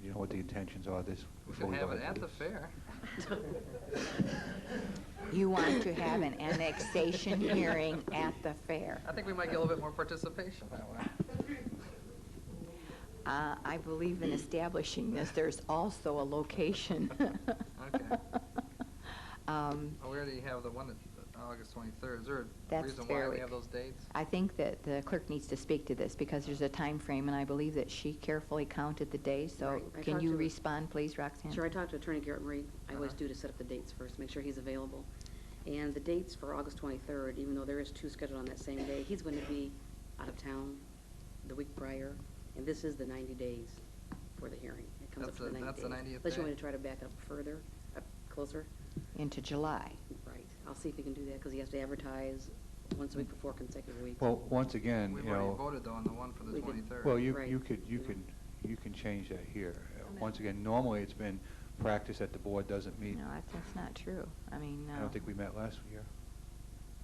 S5: you know what the intentions are this?
S4: we
S5: before
S4: could
S5: go
S4: have it
S5: ahead
S4: at
S5: and
S4: the
S5: do
S4: fair.
S3: You want to have an annexation hearing at the fair.
S4: I think we might get a little bit more participation that way.
S3: I believe in establishing this. There's also a location.
S4: Okay. Well, we already have the one that, August 23rd. Is there a
S3: That's
S4: reason
S3: Fair
S4: why we
S3: Week.
S4: have those dates?
S3: I think that the clerk needs to speak to this because there's a time frame, and I believe that she carefully counted the days. So
S8: Right. I
S3: can
S8: talked
S3: you
S8: to-
S3: respond, please, Roxanne?
S8: Sure, I talked to Attorney Garrett Marie. I always
S4: Uh-huh.
S8: do to set up the dates first, make sure he's available. And the dates for August 23rd, even though there is 2 scheduled on that same day, he's going to be out of town the week prior, and this is the 90 days for the hearing. It comes up
S4: That's
S8: to the
S4: the-
S8: 90
S4: that's
S8: days.
S4: the 90th
S8: Unless you
S4: day?
S8: want me to try to back up further, up closer.
S3: Into July.
S8: Right. I'll see if he can do that, because he has to advertise once a week for 4 consecutive weeks.
S5: Well, once again,
S4: We've
S5: you
S4: already
S5: know,
S4: voted though on the one for the
S8: We did.
S4: 23rd.
S5: well, you
S8: Right.
S5: you can change that here. Once again, normally it's been practice that the board doesn't meet.
S3: No, that's not true. I mean,
S5: I don't think we met last year.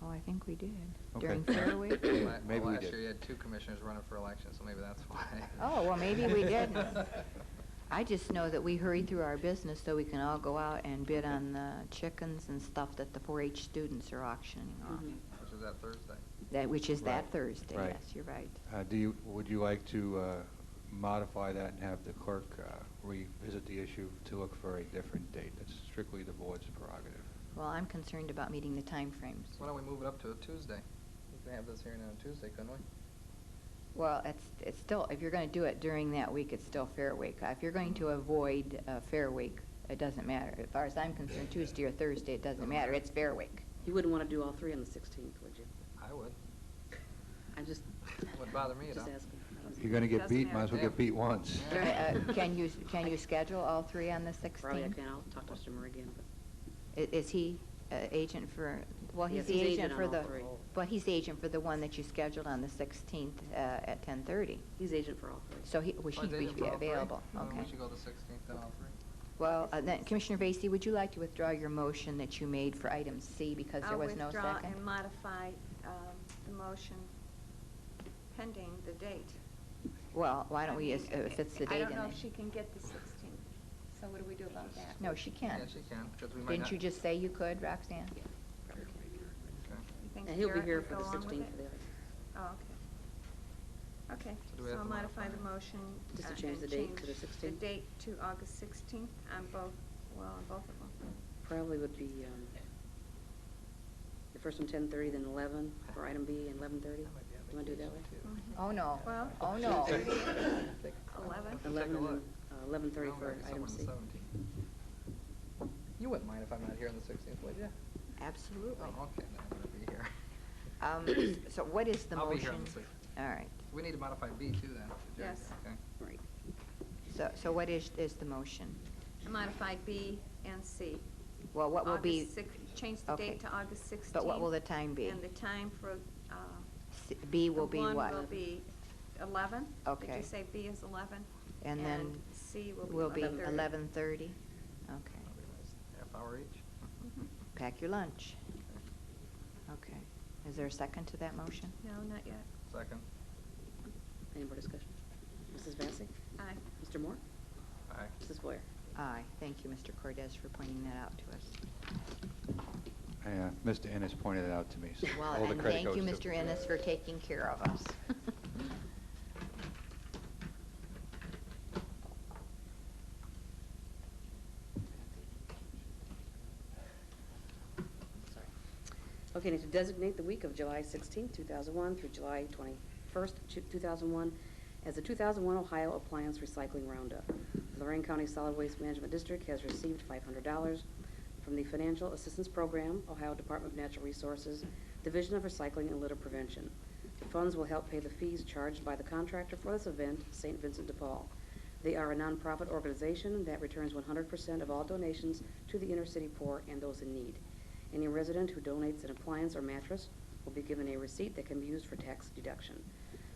S3: oh, I think we did.
S5: Okay.
S3: During Fair Week?
S5: Maybe we
S4: Last
S5: did.
S4: year you had 2 commissioners running for election, so maybe that's why.
S3: Oh, well, maybe we didn't. I just know that we hurried through our business so we can all go out and bid on the chickens and stuff that the 4-H students are auctioning off.
S8: Mhm.
S4: Which is that Thursday.
S3: Which is that
S5: Right.
S3: Thursday,
S5: Right.
S3: yes, you're right.
S5: Would you like to modify that and have the clerk revisit the issue to look for a different date? That's strictly the board's prerogative.
S3: Well, I'm concerned about meeting the time frames.
S4: Why don't we move it up to a Tuesday? We can have this hearing on a Tuesday, couldn't we?
S3: Well, it's still, if you're going to do it during that week, it's still Fair Week. If you're going to avoid Fair Week, it doesn't matter. As far as I'm concerned, Tuesday or Thursday, it doesn't matter. It's Fair Week.
S8: You wouldn't want to do all 3 on the 16th, would you?
S4: I would.
S8: I'm just,
S4: Wouldn't bother me at
S8: just
S4: all.
S8: asking. I don't know.
S5: You're going to get
S6: Doesn't
S5: beat, might as well
S4: matter.
S5: get beat once.
S3: Can you schedule all 3 on the 16th?
S8: Probably I can. I'll talk to Mr. Murray again, but.
S3: Is he agent for, well, he's
S8: Yes,
S3: the
S8: he's
S3: agent
S8: agent
S3: for
S8: on
S3: the,
S8: all 3.
S3: but he's the agent for the one that you scheduled on the 16th at 10:30.
S8: He's agent for all 3.
S3: So he
S4: Oh,
S3: should
S4: he's
S3: be
S4: agent for all 3?
S3: available.
S4: Well,
S3: Okay.
S4: We should go the 16th then all 3.
S3: Well, then Commissioner Vacy, would you like to withdraw your motion that you made for item C because there was no
S6: I'll withdraw
S3: second?
S6: and modify the motion pending the date.
S3: Well, why don't we,
S6: I mean,
S3: if it's the
S6: I
S3: date
S6: don't
S3: in
S6: know
S3: there?
S6: if she can get the 16th, so what do we do about that?
S3: No, she can.
S4: Yeah, she can, because we might
S3: Didn't
S4: not.
S3: you just say you could, Roxanne?
S4: Okay.
S6: You think
S8: And he'll be
S6: Garrett
S8: here
S6: would
S8: for the
S6: go along with
S8: 16th
S6: it?
S8: for the other.
S6: Oh, okay. Okay,
S4: So do we
S6: so
S4: have
S6: I'll
S4: to
S6: modify
S4: modify
S6: the
S4: it?
S6: motion.
S8: Just to
S6: and
S8: change the date to the
S6: change
S8: 16th?
S6: The date to August 16th on both, well, on both of them.
S8: Probably would be, the first one 10:30, then 11 for item B, and 11:30.
S4: I might be on
S8: You want to do it that way?
S4: vacation, too.
S3: Oh, no.
S6: Well,
S3: Oh, no.
S6: 11?
S8: 11 and then
S4: Well,
S8: 11:30 for
S4: maybe
S8: item
S4: somewhere
S8: C.
S4: in the 17th. You wouldn't mind if I'm not here on the 16th, would you?
S3: Absolutely.
S4: Oh, okay, then I'm gonna be here.
S3: So what is the
S4: I'll
S3: motion?
S4: be here on the 16th.
S3: All right.
S4: We need to modify B too then.
S6: Yes.
S4: Okay.
S8: Right.
S3: So what is the motion?
S6: I modified B and C.
S3: Well, what will be,
S6: August change the
S3: okay.
S6: date to August 16th.
S3: but what will the time be?
S6: And the time for,
S3: B will be
S6: One
S3: what?
S6: will be 11. Did
S3: Okay.
S6: you say B is 11?
S3: And then
S6: C will
S3: will
S6: be
S3: be
S6: 11:30.
S3: 11:30? Okay.
S4: That'll be a nice half hour each.
S6: Mhm.
S3: Pack your lunch. Okay. Is there a second to that motion?
S6: No, not yet.
S4: Second.
S8: Any more discussion? Mrs. Vacy?
S6: Aye.
S8: Mr. Moore?
S4: Aye.
S8: Mrs. Blair?
S3: Aye. Thank you, Mr. Cordes, for pointing that out to us.
S5: Mr. Ennis pointed it out to me, so
S3: Well,
S5: all the
S3: and
S5: credit
S3: thank you,
S5: goes to
S3: Mr. Ennis, for taking care of us.
S8: Sorry. Okay, need to designate the week of July 16th, 2001 through July 21st, 2001 as the 2001 Ohio Appliance Recycling Roundup. The Lorain County Solid Waste Management District has received $500 from the Financial Assistance Program, Ohio Department of Natural Resources, Division of Recycling and Litter Prevention. The funds will help pay the fees charged by the contractor for this event, St. Vincent de Paul. They are a nonprofit organization that returns 100% of all donations to the inner city poor and those in need. Any resident who donates an appliance or mattress will be given a receipt that can be used for tax deduction.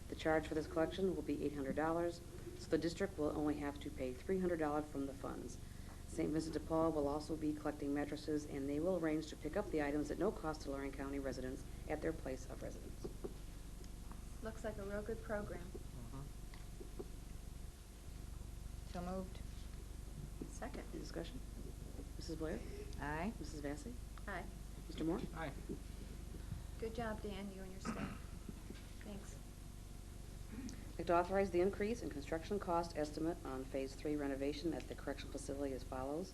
S8: The charge for this collection will be $800, so the district will only have to pay $300 from the funds. St. Vincent de Paul will also be collecting mattresses, and they will arrange to pick up the items at no cost to Lorain County residents at their place of residence.
S6: Looks like a real good program.
S3: So moved.
S6: Second.
S8: Any discussion? Mrs. Blair?
S3: Aye.
S8: Mrs. Vacy?
S6: Aye.
S8: Mr. Moore?
S4: Aye.
S6: Good job, Dan, you and your staff. Thanks.
S8: I'd like to authorize the increase in construction cost estimate on Phase 3 renovation at the correctional facility as follows.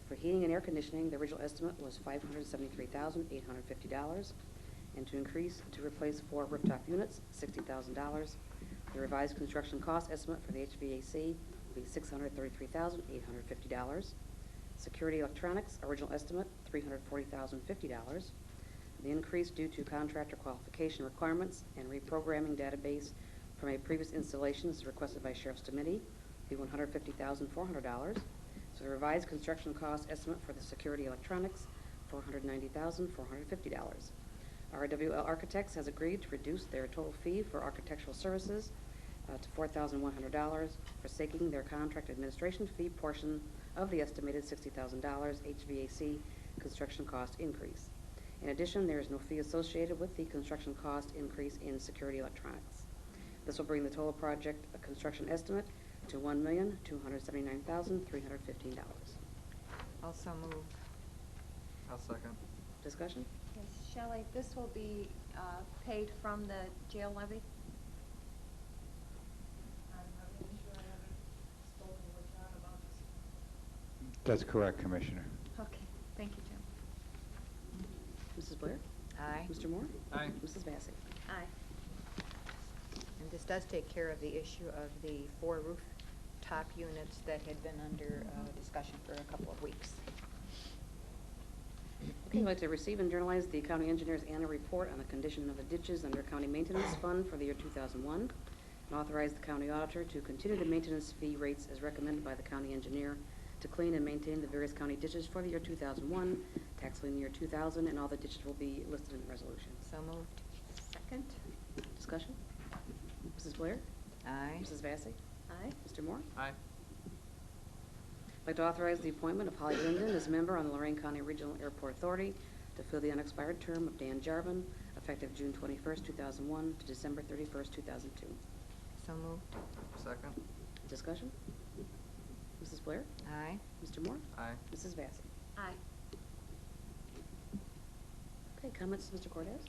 S8: For heating and air conditioning, the original estimate was $573,850, and to replace 4 rooftop units, $60,000. The revised construction cost estimate for the HVAC will be $633,850. Security electronics, original estimate, $340,050. The increase due to contractor qualification requirements and reprogramming database from a previous installation is requested by Sheriff's Committee, be $150,400. So the revised construction cost estimate for the security electronics, $490,450. RWL Architects has agreed to reduce their total fee for architectural services to $4,100, forsaking their contract administration fee portion of the estimated $60,000 HVAC construction cost increase. In addition, there is no fee associated with the construction cost increase in security electronics. This will bring the total project construction estimate to $1,279,315.
S3: Also move.
S4: I'll second.
S8: Discussion?
S6: Yes, Shelley, this will be paid from the jail levy?
S5: That's correct, Commissioner.
S6: Okay, thank you, Jim.
S8: Mrs. Blair?
S3: Aye.
S8: Mr. Moore?
S4: Aye.
S8: Mrs. Vacy?
S6: Aye.
S3: And this does take care of the issue of the 4 rooftop units that had been under discussion for a couple of weeks.
S8: Okay, I'd like to receive and journalize the county engineer's annual report on the condition of the ditches under county maintenance fund for the year 2001, and authorize the county auditor to continue the maintenance fee rates as recommended by the county engineer to clean and maintain the various county ditches for the year 2001, tax lien year 2000, and all the ditches will be listed in the resolution.
S3: So moved.
S6: Second?
S8: Discussion? Mrs. Blair?
S3: Aye.
S8: Mrs. Vacy?
S6: Aye.
S8: Mr. Moore?
S4: Aye.
S8: I'd like to authorize the appointment of Holly Linden as member on the Lorain County Regional Airport Authority to fill the unexpired term of Dan Jarvin, effective June 21st, 2001 to December 31st, 2002.
S3: So moved.
S4: Second.
S8: Discussion? Mrs. Blair?
S3: Aye.
S8: Mr. Moore?
S4: Aye.
S8: Mrs. Vacy?
S6: Aye.
S8: Okay, comments, Mr. Cortez?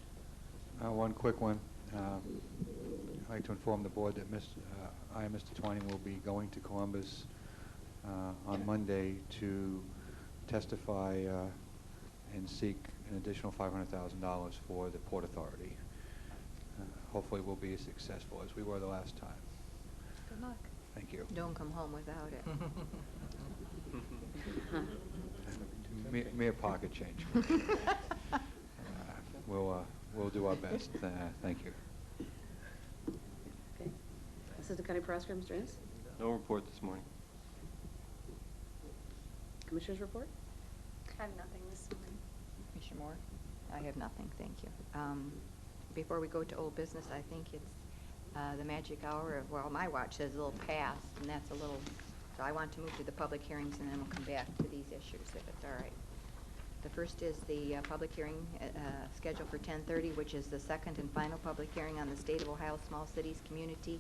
S5: One quick one. I'd like to inform the board that I and Mr. Twining will be going to Columbus on Monday to testify and seek an additional $500,000 for the Port Authority. Hopefully we'll be as successful as we were the last time.
S6: Good luck.
S5: Thank you.
S3: Don't come home without it.
S5: Mere pocket change. We'll do our best. Thank you.
S8: Okay. Assistant County Prosecutor, Mr. Ennis?
S11: No report this morning.
S8: Commissioners report?
S6: I have nothing this morning.
S3: Commissioner Moore? I have nothing, thank you. Before we go to old business, I think it's the magic hour of, well, my watch says a little past, and that's a little, so I want to move to the public hearings, and then we'll come back to these issues, if it's all right. The first is the public hearing scheduled for 10:30, which is the second and final public hearing on the State of Ohio Small Cities Community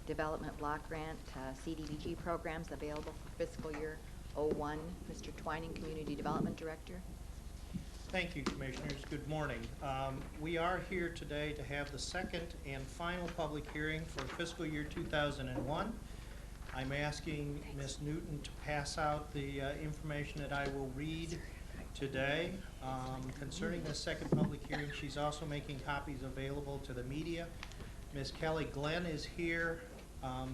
S3: Development Block Grant CDBG programs available for fiscal year 01. Mr. Twining, Community Development Director.
S10: Thank you, Commissioners. Good morning. We are here today to have the second and final public hearing for fiscal year 2001. I'm asking Ms. Newton to pass out the information that I will read today. Concerning this second public hearing, she's also making copies available to the media. Ms. Kelly Glenn is here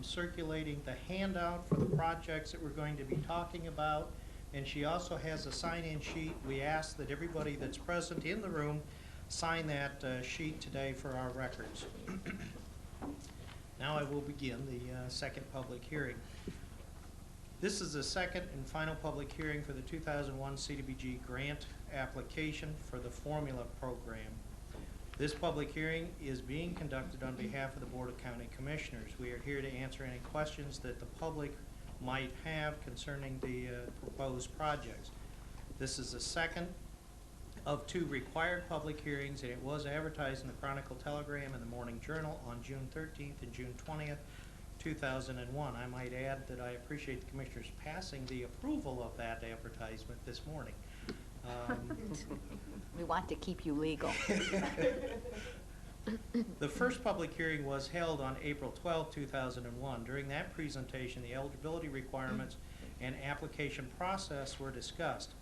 S10: circulating the handout for the projects that we're going to be talking about, and she also has a sign-in sheet. We ask that everybody that's present in the room sign that sheet today for our records. Now I will begin the second public hearing. This is the second and final public hearing for the 2001 CDBG grant application for the formula program. This public hearing is being conducted on behalf of the Board of County Commissioners. We are here to answer any questions that the public might have concerning the proposed projects. This is the second of 2 required public hearings, and it was advertised in the Chronicle Telegram and the Morning Journal on June 13th and June 20th, 2001. I might add that I appreciate the Commissioners passing the approval of that advertisement this morning.
S3: We want to keep you legal.
S10: The first public hearing was held on April 12, 2001. During that presentation, the eligibility requirements and application process were discussed.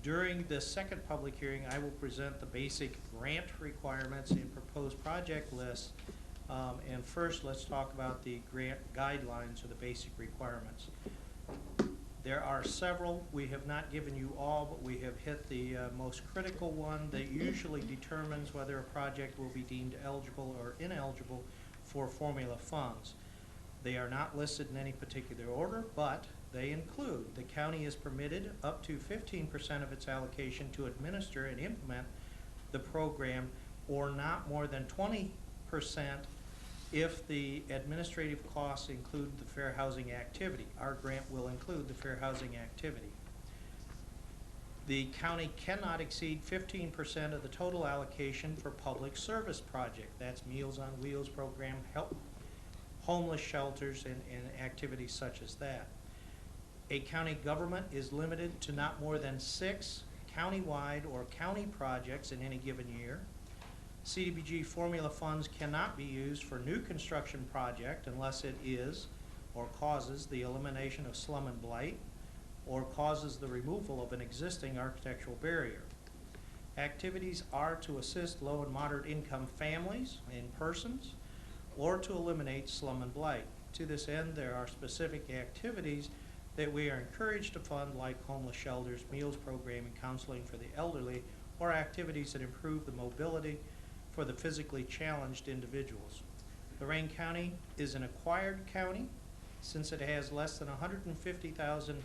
S10: During the second public hearing, I will present the basic grant requirements and proposed project list. And first, let's talk about the grant guidelines or the basic requirements. There are several. We have not given you all, but we have hit the most critical one that usually determines whether a project will be deemed eligible or ineligible for formula funds. They are not listed in any particular order, but they include: the county is permitted up to 15% of its allocation to administer and implement the program, or not more than 20% if the administrative costs include the fair housing activity. Our grant will include the fair housing activity. The county cannot exceed 15% of the total allocation for public service project. That's Meals on Wheels program, help homeless shelters, and activities such as that. A county government is limited to not more than 6 countywide or county projects in any given year. CDBG formula funds cannot be used for new construction project unless it is or causes the elimination of slum and blight or causes the removal of an existing architectural barrier. Activities are to assist low and moderate income families and persons or to eliminate slum and blight. To this end, there are specific activities that we are encouraged to fund, like homeless shelters, meals program, and counseling for the elderly, or activities that improve the mobility for the physically challenged individuals. Lorain County is an acquired county since it has less than 150,000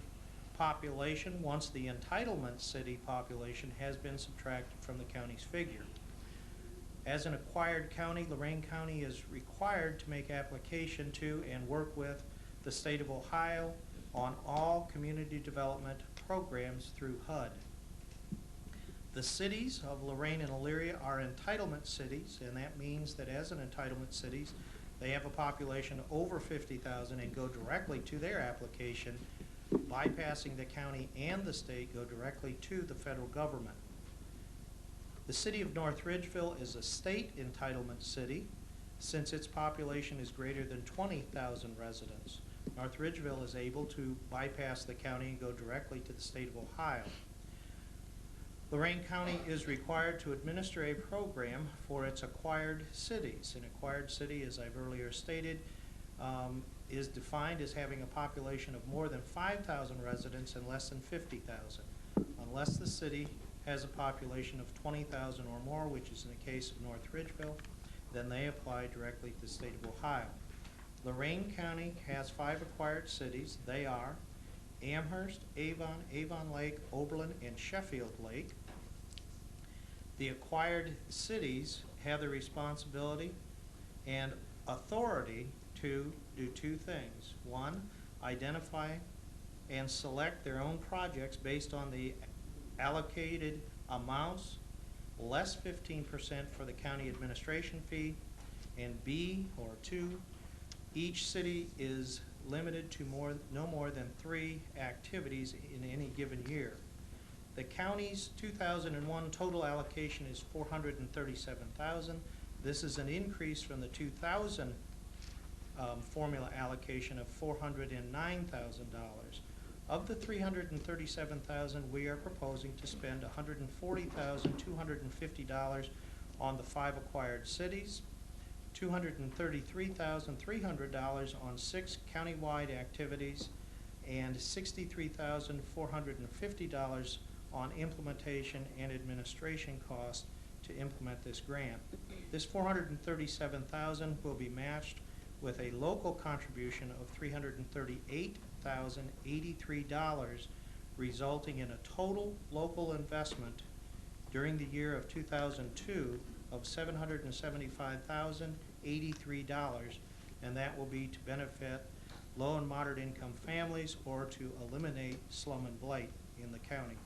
S10: population once the entitlement city population has been subtracted from the county's figure. As an acquired county, Lorain County is required to make application to and work with the state of Ohio on all community development programs through HUD. The cities of Lorain and Elyria are entitlement cities, and that means that as an entitlement cities, they have a population over 50,000 and go directly to their application, bypassing the county and the state, go directly to the federal government. The city of North Ridgeville is a state entitlement city since its population is greater than 20,000 residents. North Ridgeville is able to bypass the county and go directly to the state of Ohio. Lorain County is required to administer a program for its acquired cities. An acquired city, as I've earlier stated, is defined as having a population of more than 5,000 residents and less than 50,000. Unless the city has a population of 20,000 or more, which is in the case of North Ridgeville, then they apply directly to the state of Ohio. Lorain County has 5 acquired cities. They are Amherst, Avon, Avon Lake, Oberlin, and Sheffield Lake. The acquired cities have the responsibility and authority to do 2 things. 1, identify and select their own projects based on the allocated amounts, less 15% for the county administration fee, and B, or 2, each city is limited to no more than 3 activities in any given year. The county's 2001 total allocation is $437,000. This is an increase from the 2000 formula allocation of $409,000. Of the $337,000, we are proposing to spend $140,250 on the 5 acquired cities, $233,300 on 6 countywide activities, and $63,450 on implementation and administration costs to implement this grant. This $437,000 will be matched with a local contribution of $338,083, resulting in a total local investment during the year of 2002 of $775,083, and that will be to benefit low and moderate income families or to eliminate slum and blight in the county.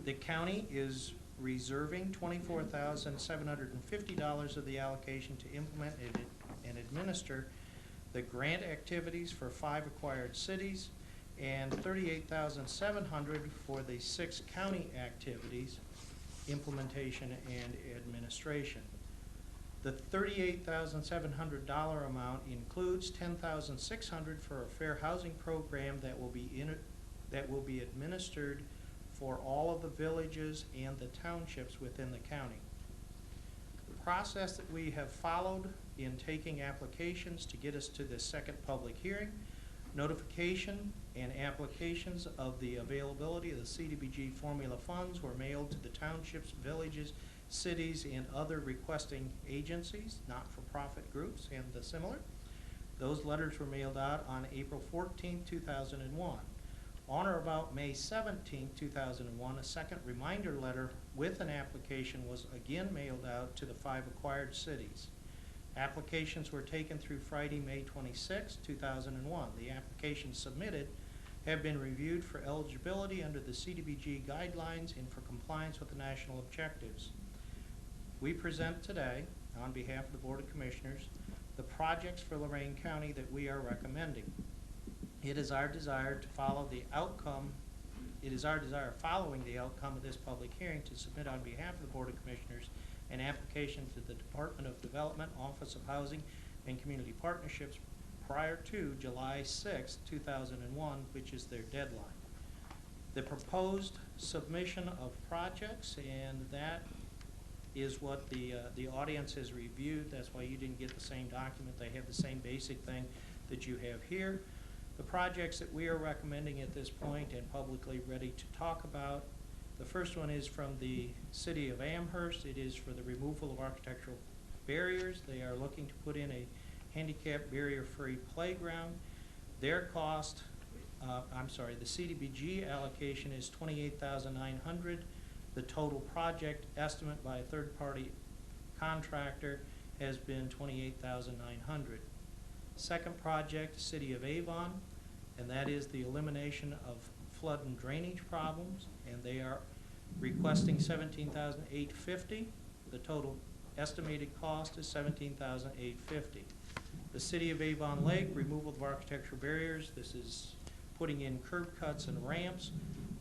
S10: The county is reserving $24,750 of the allocation to implement and administer the grant activities for 5 acquired cities and $38,700 for the 6 county activities, implementation and administration. The $38,700 amount includes $10,600 for a fair housing program that will be administered for all of the villages and the townships within the county. The process that we have followed in taking applications to get us to this second public hearing, notification and applications of the availability of the CDBG formula funds were mailed to the townships, villages, cities, and other requesting agencies, not-for-profit groups, and the similar. Those letters were mailed out on April 14, 2001. On or about May 17, 2001, a second reminder letter with an application was again mailed out to the 5 acquired cities. Applications were taken through Friday, May 26, 2001. The applications submitted have been reviewed for eligibility under the CDBG guidelines and for compliance with the national objectives. We present today, on behalf of the Board of Commissioners, the projects for Lorain County that we are recommending. It is our desire to follow the outcome, following the outcome of this public hearing, to submit on behalf of the Board of Commissioners an application to the Department of Development, Office of Housing and Community Partnerships prior to July 6, 2001, which is their deadline. The proposed submission of projects, and that is what the audience has reviewed. That's why you didn't get the same document. They have the same basic thing that you have here. The projects that we are recommending at this point and publicly ready to talk about, the first one is from the city of Amherst. It is for the removal of architectural barriers. They are looking to put in a handicap barrier-free playground. Their cost, the CDBG allocation is $28,900. The total project estimate by a third-party contractor has been $28,900. Second project, City of Avon, and that is the elimination of flood and drainage problems, and they are requesting $17,850. The total estimated cost is $17,850. The City of Avon Lake, removal of architectural barriers. This is putting in curb cuts and ramps.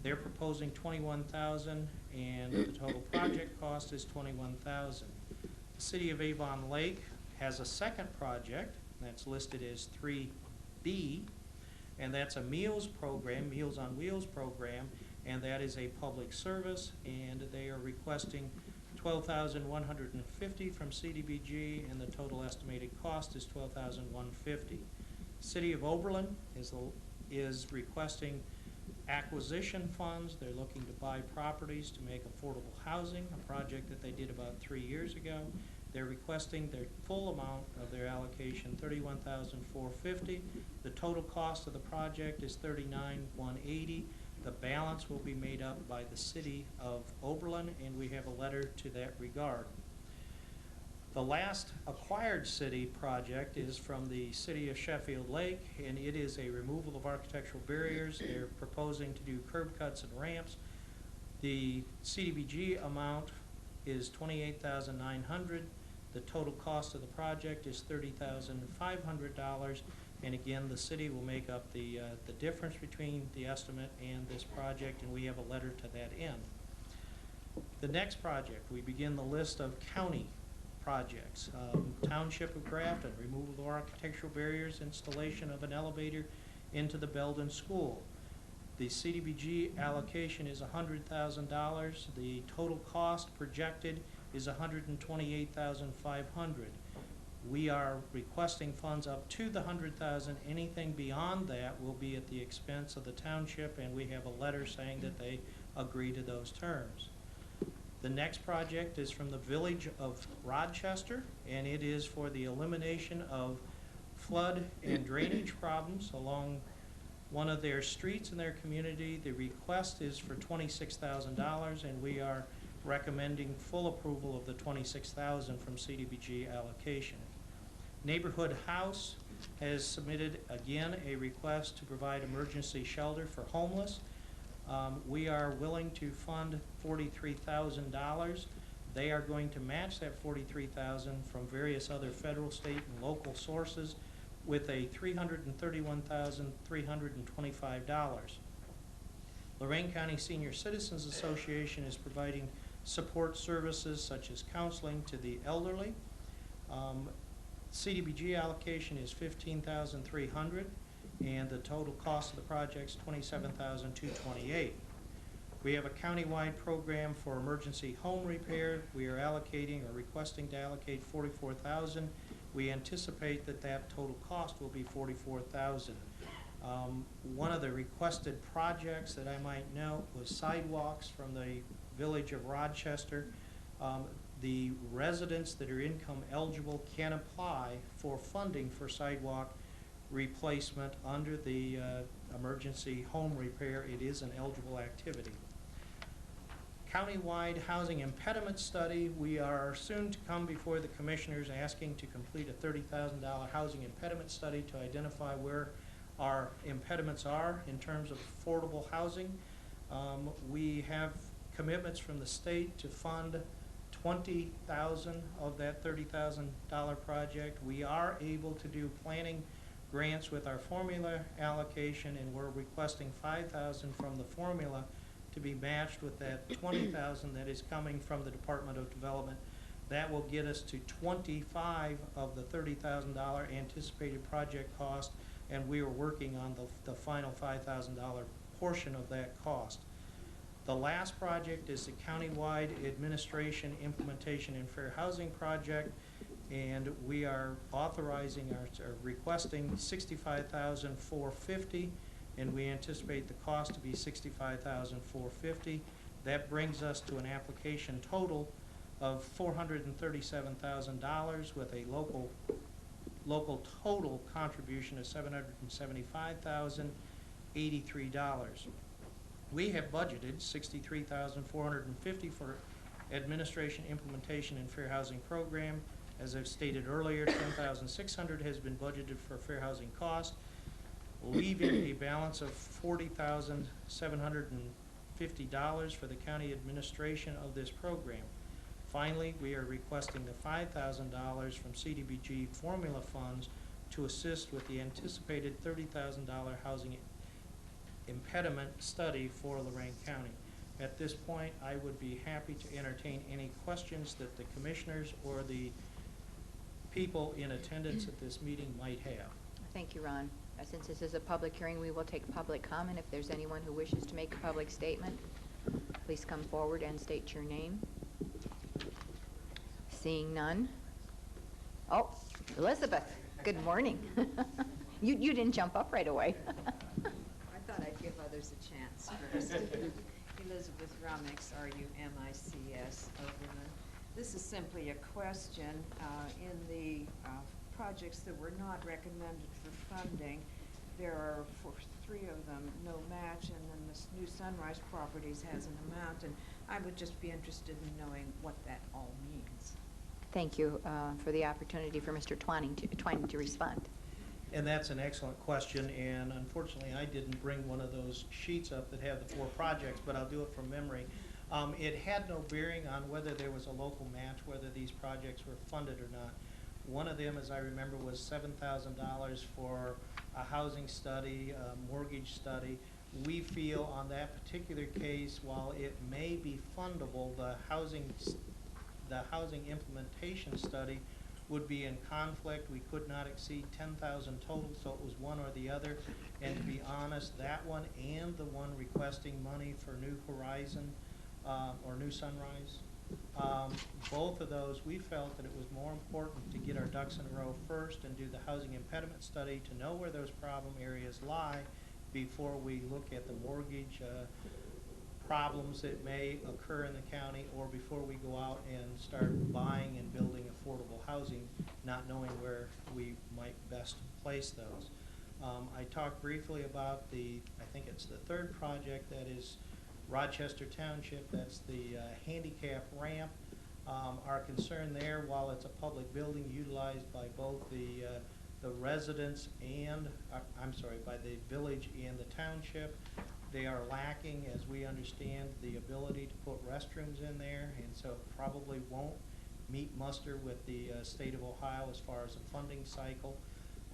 S10: They're proposing $21,000, and the total project cost is $21,000. The City of Avon Lake has a second project that's listed as 3B, and that's a meals program, Meals on Wheels program, and that is a public service, and they are requesting $12,150 from CDBG, and the total estimated cost is $12,150. City of Oberlin is requesting acquisition funds. They're looking to buy properties to make affordable housing, a project that they did about 3 years ago. They're requesting their full amount of their allocation, $31,450. The total cost of the project is $39,180. The balance will be made up by the City of Oberlin, and we have a letter to that regard. The last acquired city project is from the City of Sheffield Lake, and it is a removal of architectural barriers. They're proposing to do curb cuts and ramps. The CDBG amount is $28,900. The total cost of the project is $30,500, and again, the city will make up the difference between the estimate and this project, and we have a letter to that end. The next project, we begin the list of county projects. Township of Grafton, removal of architectural barriers, installation of an elevator into the Belden School. The CDBG allocation is $100,000. The total cost projected is $128,500. We are requesting funds up to the $100,000. Anything beyond that will be at the expense of the township, and we have a letter saying that they agree to those terms. The next project is from the Village of Rochester, and it is for the elimination of flood and drainage problems along one of their streets in their community. The request is for $26,000, and we are recommending full approval of the $26,000 from CDBG allocation. Neighborhood House has submitted again a request to provide emergency shelter for homeless. We are willing to fund $43,000. They are going to match that $43,000 from various other federal, state, and local sources with a $331,325. Lorain County Senior Citizens Association is providing support services such as counseling to the elderly. CDBG allocation is $15,300, and the total cost of the project is $27,228. We have a countywide program for emergency home repair. We are allocating or requesting to allocate $44,000. We anticipate that that total cost will be $44,000. One of the requested projects that I might note was sidewalks from the village of Rochester. The residents that are income eligible can apply for funding for sidewalk replacement under the emergency home repair. It is an eligible activity. Countywide housing impediment study. We are soon to come before the commissioners asking to complete a $30,000 housing impediment study to identify where our impediments are in terms of affordable housing. We have commitments from the state to fund $20,000 of that $30,000 project. We are able to do planning grants with our formula allocation, and we're requesting $5,000 from the formula to be matched with that $20,000 that is coming from the Department of Development. That will get us to 25 of the $30,000 anticipated project cost, and we are working on the final $5,000 portion of that cost. The last project is the countywide administration, implementation, and fair housing project, and we are authorizing or requesting $65,450, and we anticipate the cost to be $65,450. That brings us to an application total of $437,000 with a local total contribution of $775,083. We have budgeted $63,450 for administration, implementation, and fair housing program. As I've stated earlier, $10,600 has been budgeted for fair housing cost, leaving a balance of $40,750 for the county administration of this program. Finally, we are requesting the $5,000 from CDBG formula funds to assist with the anticipated $30,000 housing impediment study for Lorain County. At this point, I would be happy to entertain any questions that the commissioners or the people in attendance at this meeting might have.
S3: Thank you, Ron. Since this is a public hearing, we will take public comment. If there's anyone who wishes to make a public statement, please come forward and state your name. Seeing none. Oh, Elizabeth, good morning. You didn't jump up right away.
S11: I thought I'd give others a chance first. Elizabeth Rumix, R-U-M-I-C-S, Overland. This is simply a question. In the projects that were not recommended for funding, there are, for 3 of them, no match, and then this New Sunrise Properties has an amount, and I would just be interested in knowing what that all means.
S3: Thank you for the opportunity for Mr. Twining to respond.
S10: And that's an excellent question, and unfortunately I didn't bring one of those sheets up that have the 4 projects, but I'll do it from memory. It had no bearing on whether there was a local match, whether these projects were funded or not. One of them, as I remember, was $7,000 for a housing study, a mortgage study. We feel on that particular case, while it may be fundable, the housing implementation study would be in conflict. We could not exceed 10,000 total, so it was one or the other. And to be honest, that one and the one requesting money for New Horizon or New Sunrise, both of those, we felt that it was more important to get our ducks in a row first and do the housing impediment study to know where those problem areas lie before we look at the mortgage problems that may occur in the county, or before we go out and start buying and building affordable housing, not knowing where we might best place those. I talked briefly about I think it's the 3rd project, that is Rochester Township. That's the handicap ramp. Our concern there, while it's a public building utilized by both the residents and, by the village and the township, they are lacking, as we understand, the ability to put restrooms in there, and so it probably won't meet muster with the state of Ohio as far as a funding cycle.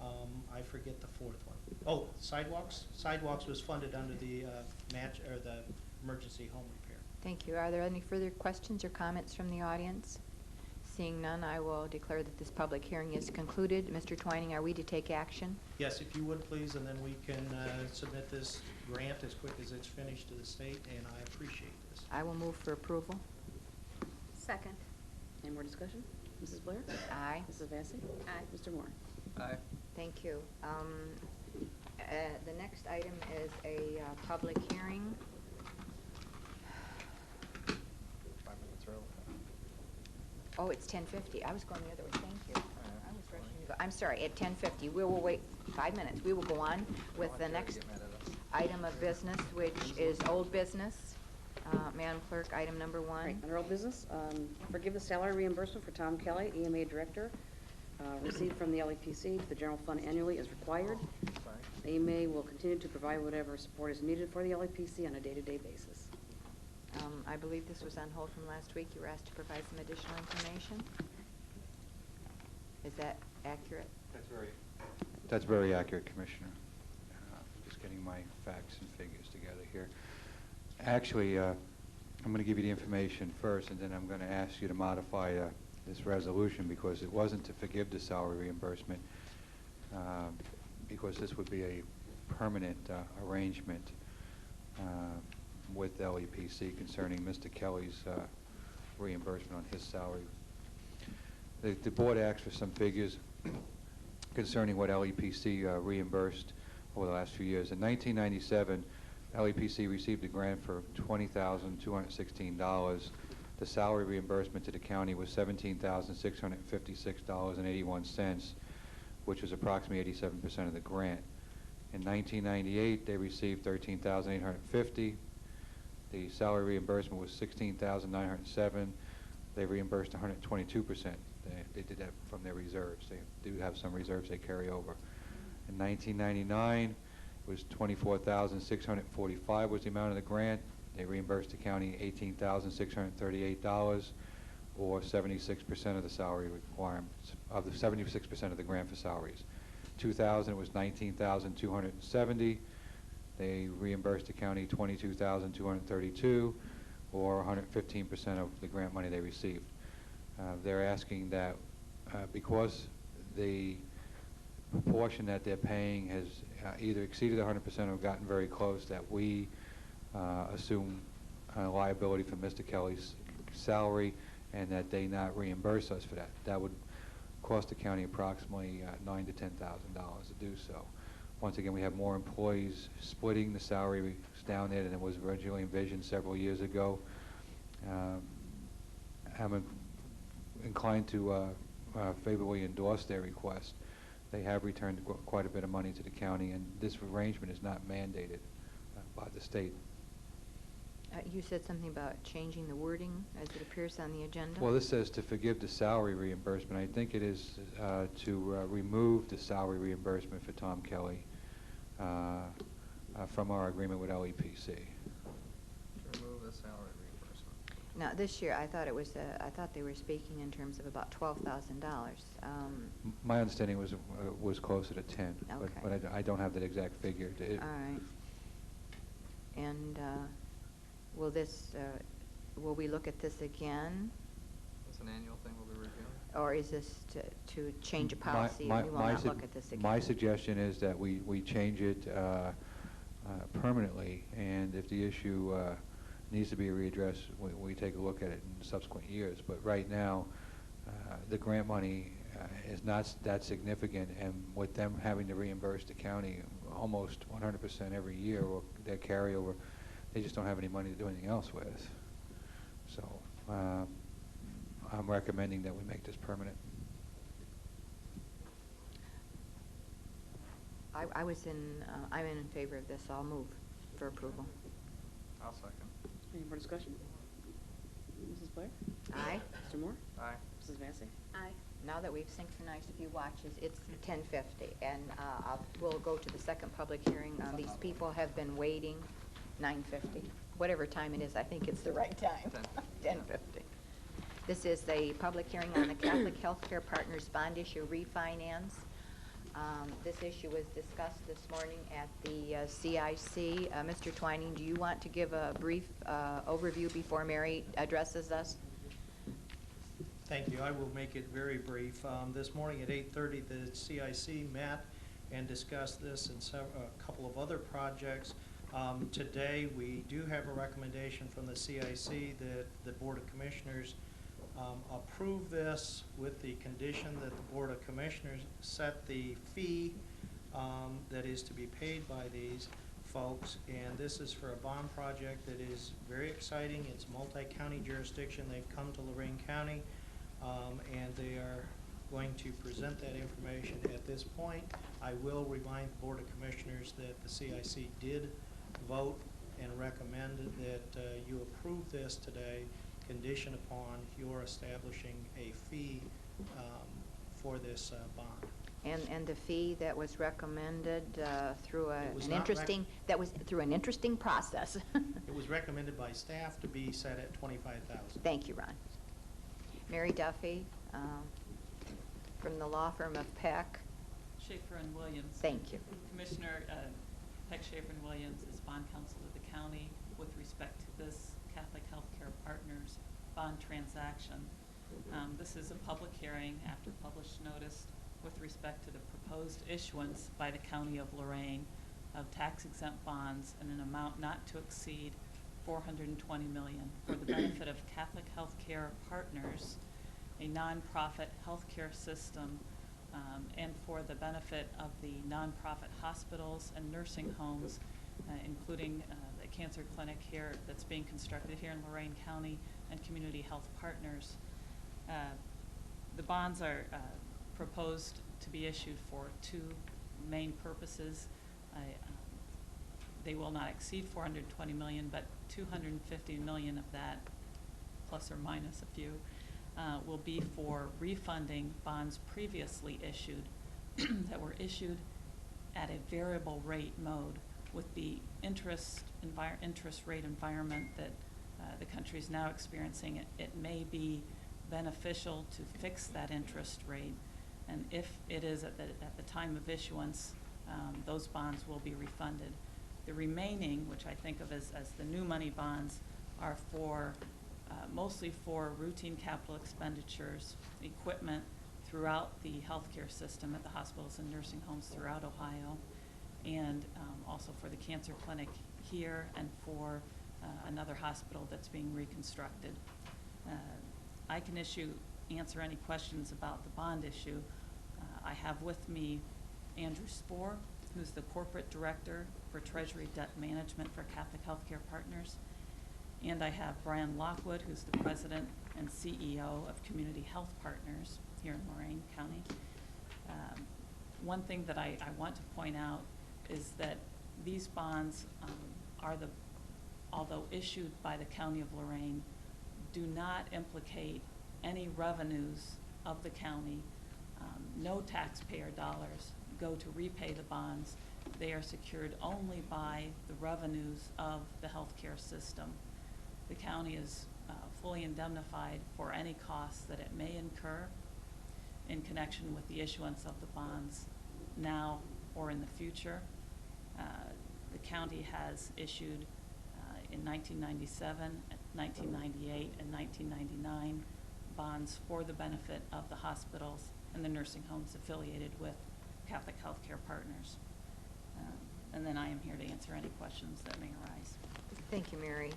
S10: I forget the 4th one. Oh, sidewalks. Sidewalks was funded under the the emergency home repair.
S3: Thank you. Are there any further questions or comments from the audience? Seeing none, I will declare that this public hearing is concluded. Mr. Twining, are we to take action?
S10: Yes, if you would please, and then we can submit this grant as quick as it's finished to the state, and I appreciate this.
S3: I will move for approval.
S6: Second.
S8: Any more discussion? Mrs. Blair?
S3: Aye.
S8: Mrs. Vacy?
S6: Aye.
S8: Mr. Moore?
S4: Aye.
S3: Thank you. The next item is a public hearing.
S4: 5 minutes early.
S3: Oh, it's 10:50. I was going the other way. Thank you. I was rushing to go. I'm sorry, at 10:50. We will wait 5 minutes. We will go on with the next item of business, which is old business. Madam Clerk, item number 1.
S8: Right, under old business, forgive the salary reimbursement for Tom Kelly, EMA Director, received from the LEPC to the general fund annually as required.
S4: Sorry.
S8: The EMA will continue to provide whatever support is needed for the LEPC on a day-to-day basis.
S3: I believe this was on hold from last week. You were asked to provide some additional information. Is that accurate?
S5: That's very accurate, Commissioner. Just getting my facts and figures together here. Actually, I'm going to give you the information first, and then I'm going to ask you to modify this resolution, because it wasn't to forgive the salary reimbursement, because this would be a permanent arrangement with LEPC concerning Mr. Kelly's reimbursement on his salary. The board asked for some figures concerning what LEPC reimbursed over the last few years. In 1997, LEPC received a grant for $20,216. The salary reimbursement to the county was $17,656.81, which was approximately 87% of the grant. In 1998, they received $13,850. The salary reimbursement was $16,907. They reimbursed 122%. They did that from their reserves. They do have some reserves they carry over. In 1999, it was $24,645 was the amount of the grant. They reimbursed the county $18,638, or 76% of the salary requirements, of the 76% of the grant for salaries. 2000, it was $19,270. They reimbursed the county $22,232, or 115% of the grant money they received. They're asking that because the proportion that they're paying has either exceeded 100% or gotten very close, that we assume liability for Mr. Kelly's salary, and that they not reimburse us for that. That would cost the county approximately $9,000 to $10,000 to do so. Once again, we have more employees splitting the salary down there than it was originally envisioned several years ago. I'm inclined to favorably endorse their request. They have returned quite a bit of money to the county, and this arrangement is not mandated by the state.
S3: You said something about changing the wording as it appears on the agenda?
S5: Well, this says to forgive the salary reimbursement. I think it is to remove the salary reimbursement for Tom Kelly from our agreement with LEPC.
S4: To remove the salary reimbursement.
S3: Now, this year, I thought it was, I thought they were speaking in terms of about $12,000.
S5: My understanding was closer to 10,
S3: Okay.
S5: but I don't have that exact figure.
S3: All right. And will this, will we look at this again?
S4: It's an annual thing we'll be reviewing.
S3: Or is this to change a policy and we will not look at this again?
S5: My suggestion is that we change it permanently, and if the issue needs to be readdressed, we take a look at it in subsequent years. But right now, the grant money is not that significant, and with them having to reimburse the county almost 100% every year, or their carryover, they just don't have any money to do anything else with. So I'm recommending that we make this permanent.
S3: I'm in favor of this. I'll move for approval.
S4: I'll second.
S8: Any more discussion? Mrs. Blair?
S3: Aye.
S8: Mr. Moore?
S4: Aye.
S8: Mrs. Vacy?
S6: Aye.
S3: Now that we've synchronized a few watches, it's 10:50, and we'll go to the second public hearing. These people have been waiting 9:50. Whatever time it is, I think it's the right time. 10:50. This is the public hearing on the Catholic Healthcare Partners bond issue refinance. This issue was discussed this morning at the CIC. Mr. Twining, do you want to give a brief overview before Mary addresses us?
S10: Thank you. I will make it very brief. This morning at 8:30, the CIC met and discussed this and a couple of other projects. Today, we do have a recommendation from the CIC that the Board of Commissioners approve this with the condition that the Board of Commissioners set the fee that is to be paid by these folks. And this is for a bond project that is very exciting. It's multi-county jurisdiction. They've come to Lorain County, and they are going to present that information at this point. I will remind the Board of Commissioners that the CIC did vote and recommend that you approve this today, conditioned upon your establishing a fee for this bond.
S3: And the fee that was recommended through
S10: was
S3: an
S10: not
S3: interesting, that was through an interesting process.
S10: It was recommended by staff to be set at $25,000.
S3: Thank you, Ron. Mary Duffy, from the law firm of Peck.
S12: Schaefer and Williams.
S3: Thank you.
S12: Commissioner Peck, Schaefer and Williams is bond counsel of the county with respect to this Catholic Healthcare Partners bond transaction. This is a public hearing after published notice with respect to the proposed issuance by the County of Lorain of tax-exempt bonds in an amount not to exceed $420 million for the benefit of Catholic Healthcare Partners, a nonprofit healthcare system, and for the benefit of the nonprofit hospitals and nursing homes, including the cancer clinic here that's being constructed here in Lorain County, and Community Health Partners. The bonds are proposed to be issued for two main purposes. They will not exceed $420 million, but $250 million of that, plus or minus a few, will be for refunding bonds previously issued that were issued at a variable rate mode. With the interest rate environment that the country is now experiencing, it may be beneficial to fix that interest rate. And if it is at the time of issuance, those bonds will be refunded. The remaining, which I think of as the new money bonds, are for mostly for routine capital expenditures, equipment throughout the healthcare system at the hospitals and nursing homes throughout Ohio, and also for the cancer clinic here and for another hospital that's being reconstructed. I can answer any questions about the bond issue. I have with me Andrew Spohr, who's the Corporate Director for Treasury Debt Management for Catholic Healthcare Partners. And I have Brian Lockwood, who's the President and CEO of Community Health Partners here in Lorain County. One thing that I want to point out is that these bonds although issued by the County of Lorain, do not implicate any revenues of the county. No taxpayer dollars go to repay the bonds. They are secured only by the revenues of the healthcare system. The county is fully indemnified for any costs that it may incur in connection with the issuance of the bonds now or in the future. The county has issued in 1997, 1998, and 1999 bonds for the benefit of the hospitals and the nursing homes affiliated with Catholic Healthcare Partners. And then I am here to answer any questions that may arise.
S3: Thank you, Mary.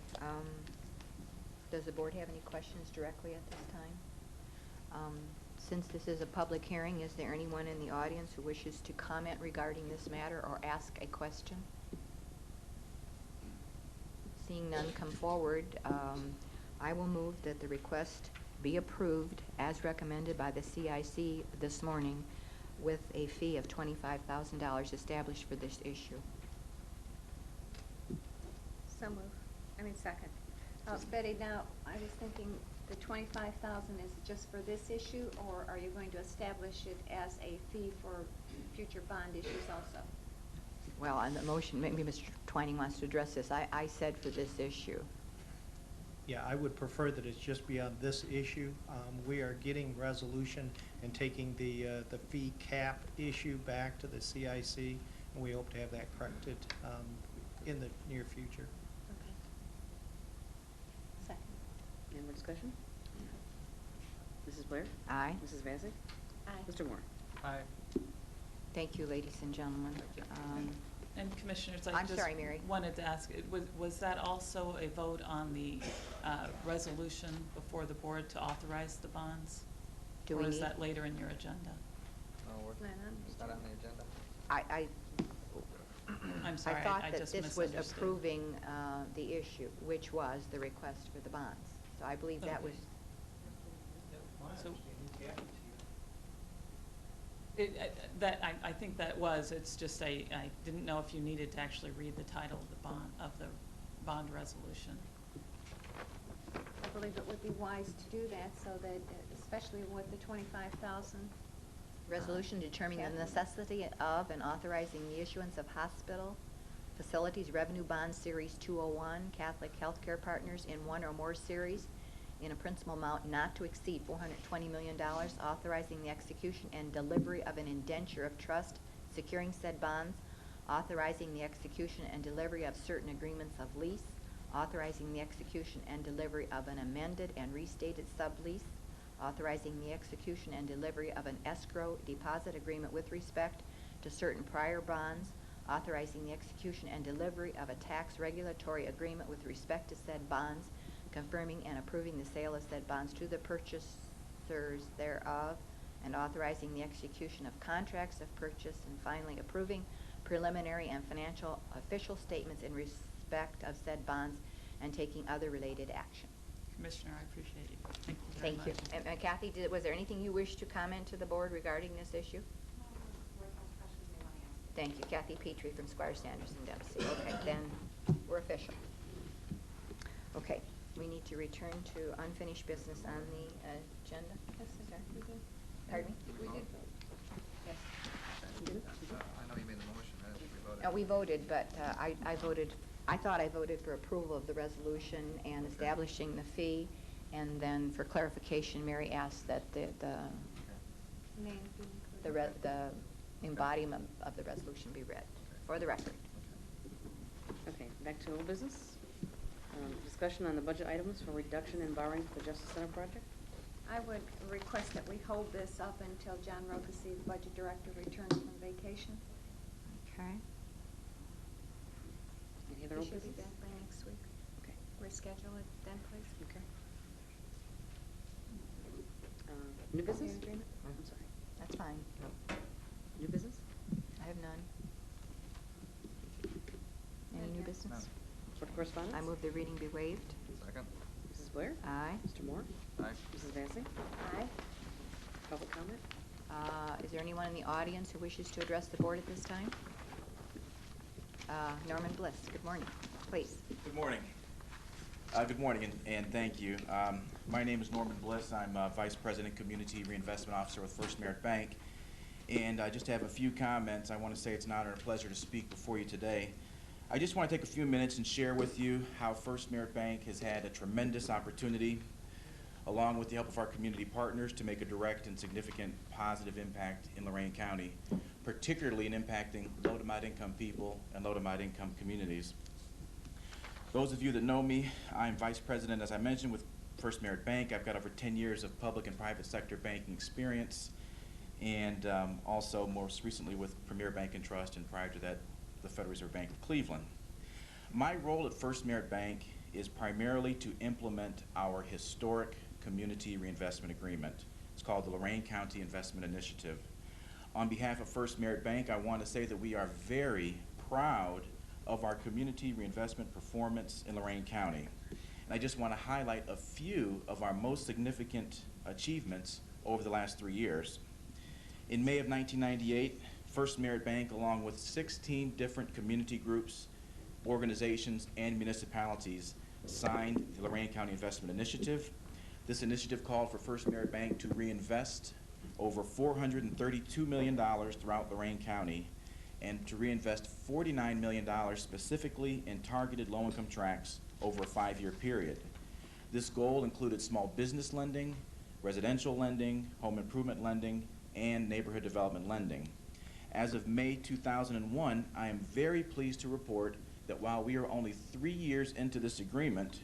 S3: Does the board have any questions directly at this time? Since this is a public hearing, is there anyone in the audience who wishes to comment regarding this matter or ask a question? Seeing none come forward, I will move that the request be approved as recommended by the CIC this morning with a fee of $25,000 established for this issue.
S6: So move. Second. Betty, now, I was thinking the $25,000 is just for this issue, or are you going to establish it as a fee for future bond issues also?
S3: Well, on the motion, maybe Mr. Twining wants to address this. I said for this issue.
S10: Yeah, I would prefer that it's just be on this issue. We are getting resolution and taking the fee cap issue back to the CIC, and we hope to have that corrected in the near future.
S6: Okay. Second.
S8: Any more discussion? Mrs. Blair?
S3: Aye.
S8: Mrs. Vacy?
S6: Aye.
S8: Mr. Moore?
S4: Aye.
S3: Thank you, ladies and gentlemen.
S12: And Commissioners, I
S3: I'm
S12: just
S3: sorry, Mary.
S12: wanted to ask, was that also a vote on the resolution before the board to authorize the bonds?
S3: Do we
S12: Or is
S3: need-
S12: that later in your agenda?
S4: Oh,
S6: Not on the
S4: it's not on the agenda.
S12: I'm sorry,
S3: I thought
S12: I
S3: that
S12: just
S3: this was
S12: misunderstood.
S3: approving the issue, which was the request for the bonds. So I believe that
S12: Okay.
S3: was,
S12: So-
S10: Kathy's
S12: I think that was, it's just I didn't know if you needed to actually read the title of the bond resolution.
S6: I believe it would be wise to do that so that, especially with the 25,000.
S3: resolution determining the necessity of and authorizing the issuance of hospital facilities revenue bond series 201 Catholic Healthcare Partners in one or more series in a principal amount not to exceed $420 million, authorizing the execution and delivery of an indenture of trust securing said bonds, authorizing the execution and delivery of certain agreements of lease, authorizing the execution and delivery of an amended and restated sublease, authorizing the execution and delivery of an escrow deposit agreement with respect to certain prior bonds, authorizing the execution and delivery of a tax regulatory agreement with respect to said bonds, confirming and approving the sale of said bonds to the purchasers thereof, and authorizing the execution of contracts of purchase, and finally approving preliminary and financial official statements in respect of said bonds and taking other related action.
S12: Commissioner, I appreciate you. Thank you very much.
S3: Thank you. And Kathy, was there anything you wish to comment to the board regarding this issue? Thank you. Kathy Petrie from Squire Sanderson Dempsey. Okay, then we're official. Okay, we need to return to unfinished business on the agenda.
S6: Yes, sir. We did.
S3: Pardon me?
S6: We did vote.
S3: Yes.
S4: I know you made the motion, I don't think we voted.
S3: No, we voted, but I thought I voted for approval of the resolution and establishing the fee. And then for clarification, Mary asked that the
S6: Name be included.
S3: the embodiment of the resolution be read for the record.
S8: Okay, back to old business. Discussion on the budget items for reduction in borrowing for the Justice Center project.
S6: I would request that we hold this up until John Rothesay, the budget director, returns from vacation.
S3: Okay.
S8: Any other
S6: He
S8: old
S6: should be
S8: business?
S6: back by next week.
S8: Okay.
S6: Reschedule it then, please.
S8: Okay. New business?
S6: Union agreement?
S8: I'm sorry.
S3: That's fine.
S8: New business?
S3: I have none. Any new
S6: Okay.
S3: business?
S8: Board correspondence?
S3: I move the reading be waived.
S4: Second?
S8: Mrs. Blair?
S3: Aye.
S8: Mr. Moore?
S4: Aye.
S8: Mrs. Vacy?
S6: Aye.
S8: Public comment?
S3: Is there anyone in the audience who wishes to address the board at this time? Norman Bliss, good morning. Please.
S13: Good morning. Good morning, and thank you. My name is Norman Bliss. I'm Vice President, Community Reinvestment Officer with First Merit Bank. And I just have a few comments. I want to say it's an honor and a pleasure to speak before you today. I just want to take a few minutes and share with you how First Merit Bank has had a tremendous opportunity, along with the help of our community partners, to make a direct and significant positive impact in Lorain County, particularly in impacting low to moderate income people and low to moderate income communities. Those of you that know me, I'm Vice President, as I mentioned, with First Merit Bank. I've got over 10 years of public and private sector banking experience, and also most recently with Premier Bank and Trust, and prior to that, the Federal Reserve Bank of Cleveland. My role at First Merit Bank is primarily to implement our historic community reinvestment agreement. It's called the Lorain County Investment Initiative. On behalf of First Merit Bank, I want to say that we are very proud of our community reinvestment performance in Lorain County. And I just want to highlight a few of our most significant achievements over the last 3 years. In May of 1998, First Merit Bank, along with 16 different community groups, organizations, and municipalities, signed the Lorain County Investment Initiative. This initiative called for First Merit Bank to reinvest over $432 million throughout Lorain County, and to reinvest $49 million specifically in targeted low-income tracts over a 5-year period. This goal included small business lending, residential lending, home improvement lending, and neighborhood development lending. As of May 2001, I am very pleased to report that while we are only 3 years into this agreement,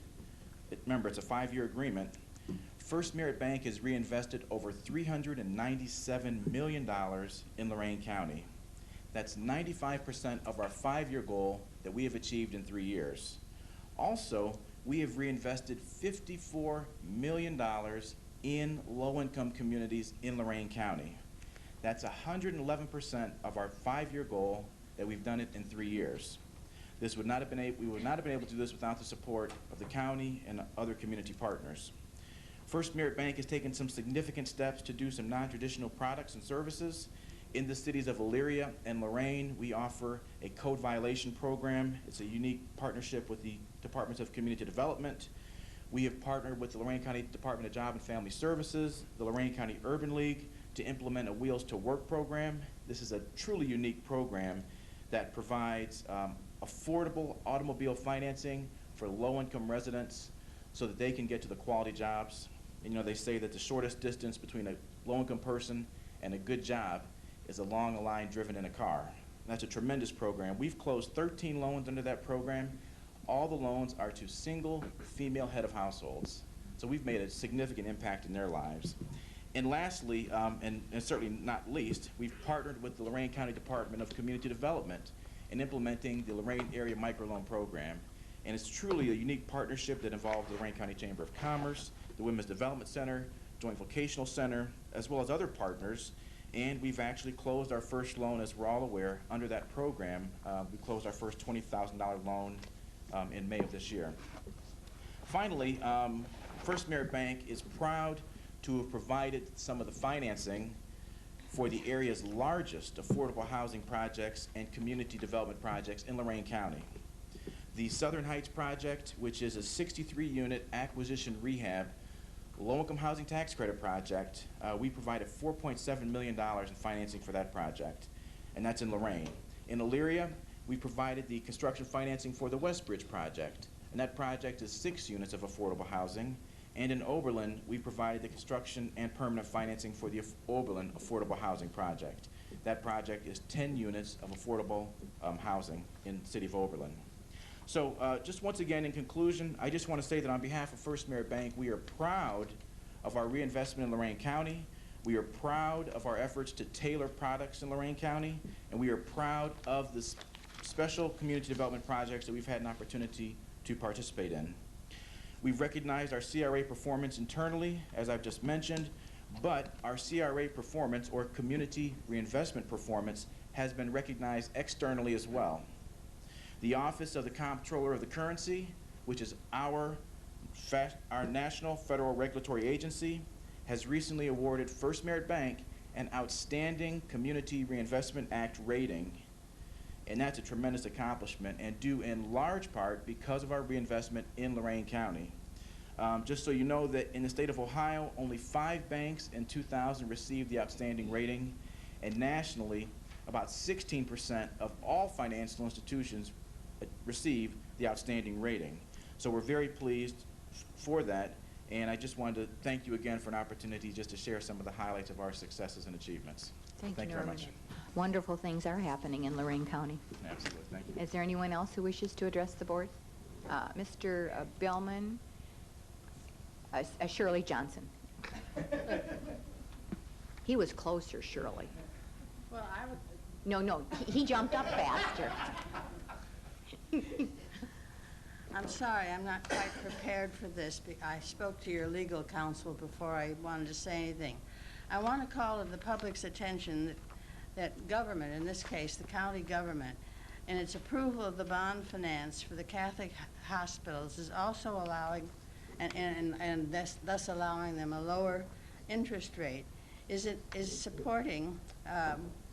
S13: remember it's a 5-year agreement, First Merit Bank has reinvested over $397 million in Lorain County. That's 95% of our 5-year goal that we have achieved in 3 years. Also, we have reinvested $54 million in low-income communities in Lorain County. That's 111% of our 5-year goal that we've done it in 3 years. We would not have been able to do this without the support of the county and other community partners. First Merit Bank has taken some significant steps to do some non-traditional products and services. In the cities of Elyria and Lorain, we offer a code violation program. It's a unique partnership with the Departments of Community Development. We have partnered with the Lorain County Department of Job and Family Services, the Lorain County Urban League, to implement a Wheels to Work program. This is a truly unique program that provides affordable automobile financing for low-income residents so that they can get to the quality jobs. And, you know, they say that the shortest distance between a low-income person and a good job is along a line driven in a car. And that's a tremendous program. We've closed 13 loans under that program. All the loans are to single female head of households. So we've made a significant impact in their lives. And lastly, and certainly not least, we've partnered with the Lorain County Department of Community Development in implementing the Lorain Area Microloan Program. And it's truly a unique partnership that involves the Lorain County Chamber of Commerce, the Women's Development Center, Joint Vocational Center, as well as other partners. And we've actually closed our first loan, as we're all aware, under that program. We closed our first $20,000 loan in May of this year. Finally, First Merit Bank is proud to have provided some of the financing for the area's largest affordable housing projects and community development projects in Lorain County. The Southern Heights project, which is a 63-unit acquisition rehab low-income housing tax credit project, we provided $4.7 million in financing for that project, and that's in Lorain. In Elyria, we provided the construction financing for the West Bridge project, and that project is 6 units of affordable housing. And in Oberlin, we provided the construction and permanent financing for the Oberlin Affordable Housing Project. That project is 10 units of affordable housing in the city of Oberlin. So just once again, in conclusion, I just want to say that on behalf of First Merit Bank, we are proud of our reinvestment in Lorain County. We are proud of our efforts to tailor products in Lorain County, and we are proud of the special community development projects that we've had an opportunity to participate in. We've recognized our CRA performance internally, as I've just mentioned, but our CRA performance, or community reinvestment performance, has been recognized externally as well. The Office of the Comptroller of the Currency, which is our national federal regulatory agency, has recently awarded First Merit Bank an Outstanding Community Reinvestment Act rating. And that's a tremendous accomplishment, and due in large part because of our reinvestment in Lorain County. Just so you know that in the state of Ohio, only 5 banks in 2000 received the outstanding rating, and nationally, about 16% of all financial institutions receive the outstanding rating. So we're very pleased for that, and I just wanted to thank you again for an opportunity just to share some of the highlights of our successes and achievements.
S3: Thank you
S13: very
S3: Norman.
S13: much.
S3: Wonderful things are happening in Lorain County.
S13: Absolutely, thank you.
S3: Is there anyone else who wishes to address the board? Mr. Bellman, Shirley Johnson. He was closer, Shirley.
S14: Well, I would...
S3: No, he jumped up faster.
S14: I'm sorry, I'm not quite prepared for this. I spoke to your legal counsel before I wanted to say anything. I want to call to the public's attention that government, in this case the county government, in its approval of the bond finance for the Catholic hospitals is also allowing, and thus allowing them a lower interest rate, is supporting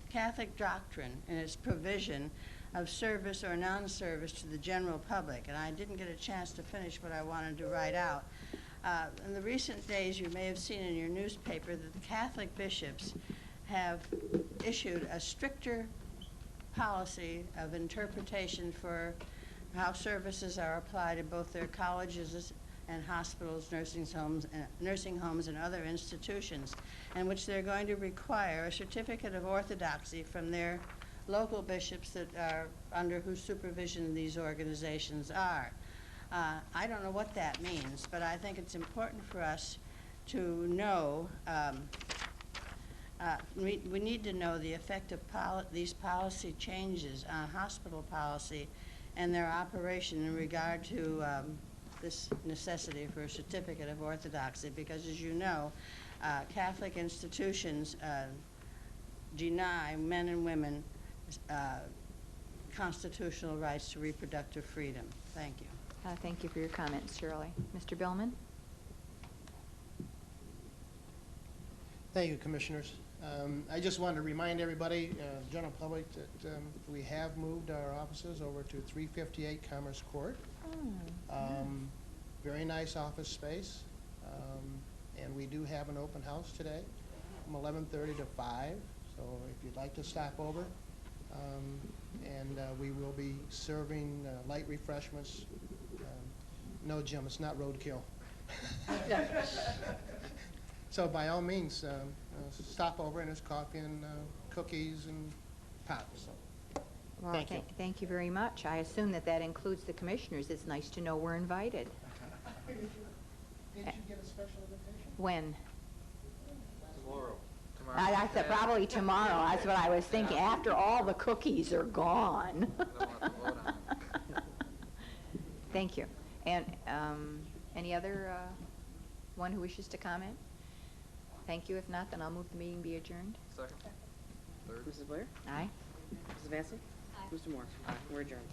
S14: Catholic doctrine in its provision of service or non-service to the general public. And I didn't get a chance to finish what I wanted to write out. In the recent days, you may have seen in your newspaper that the Catholic bishops have issued a stricter policy of interpretation for how services are applied in both their colleges and hospitals, nursing homes, and other institutions, in which they're going to require a certificate of orthodoxy from their local bishops that are under whose supervision these organizations are. I don't know what that means, but I think it's important for us to know, we need to know the effect of these policy changes on hospital policy and their operation in regard to this necessity for a certificate of orthodoxy, because as you know, Catholic institutions deny men and women constitutional rights to reproductive freedom. Thank you.
S3: Thank you for your comments, Shirley. Mr. Billman?
S15: Thank you, Commissioners. I just wanted to remind everybody, general public, that we have moved our offices over to 358 Commerce Court. Very nice office space. And we do have an open house today from 11:30 to 5. So if you'd like to stop over, and we will be serving light refreshments. No, Jim, it's not roadkill. So by all means, stop over, and there's coffee and cookies and pop. So,
S3: Well,
S15: thank you.
S3: Thank you very much. I assume that that includes the commissioners. It's nice to know we're invited.
S15: Didn't you get a special invitation?
S3: When?
S4: Tomorrow.
S3: I said probably tomorrow. That's what I was thinking. After all the cookies are gone. Thank you. And any other one who wishes to comment? Thank you. If not, then I'll move the meeting be adjourned.
S4: Second. Third.
S8: Mrs. Blair?
S3: Aye.
S8: Mrs. Vacy? Mr. Moore? We're adjourned.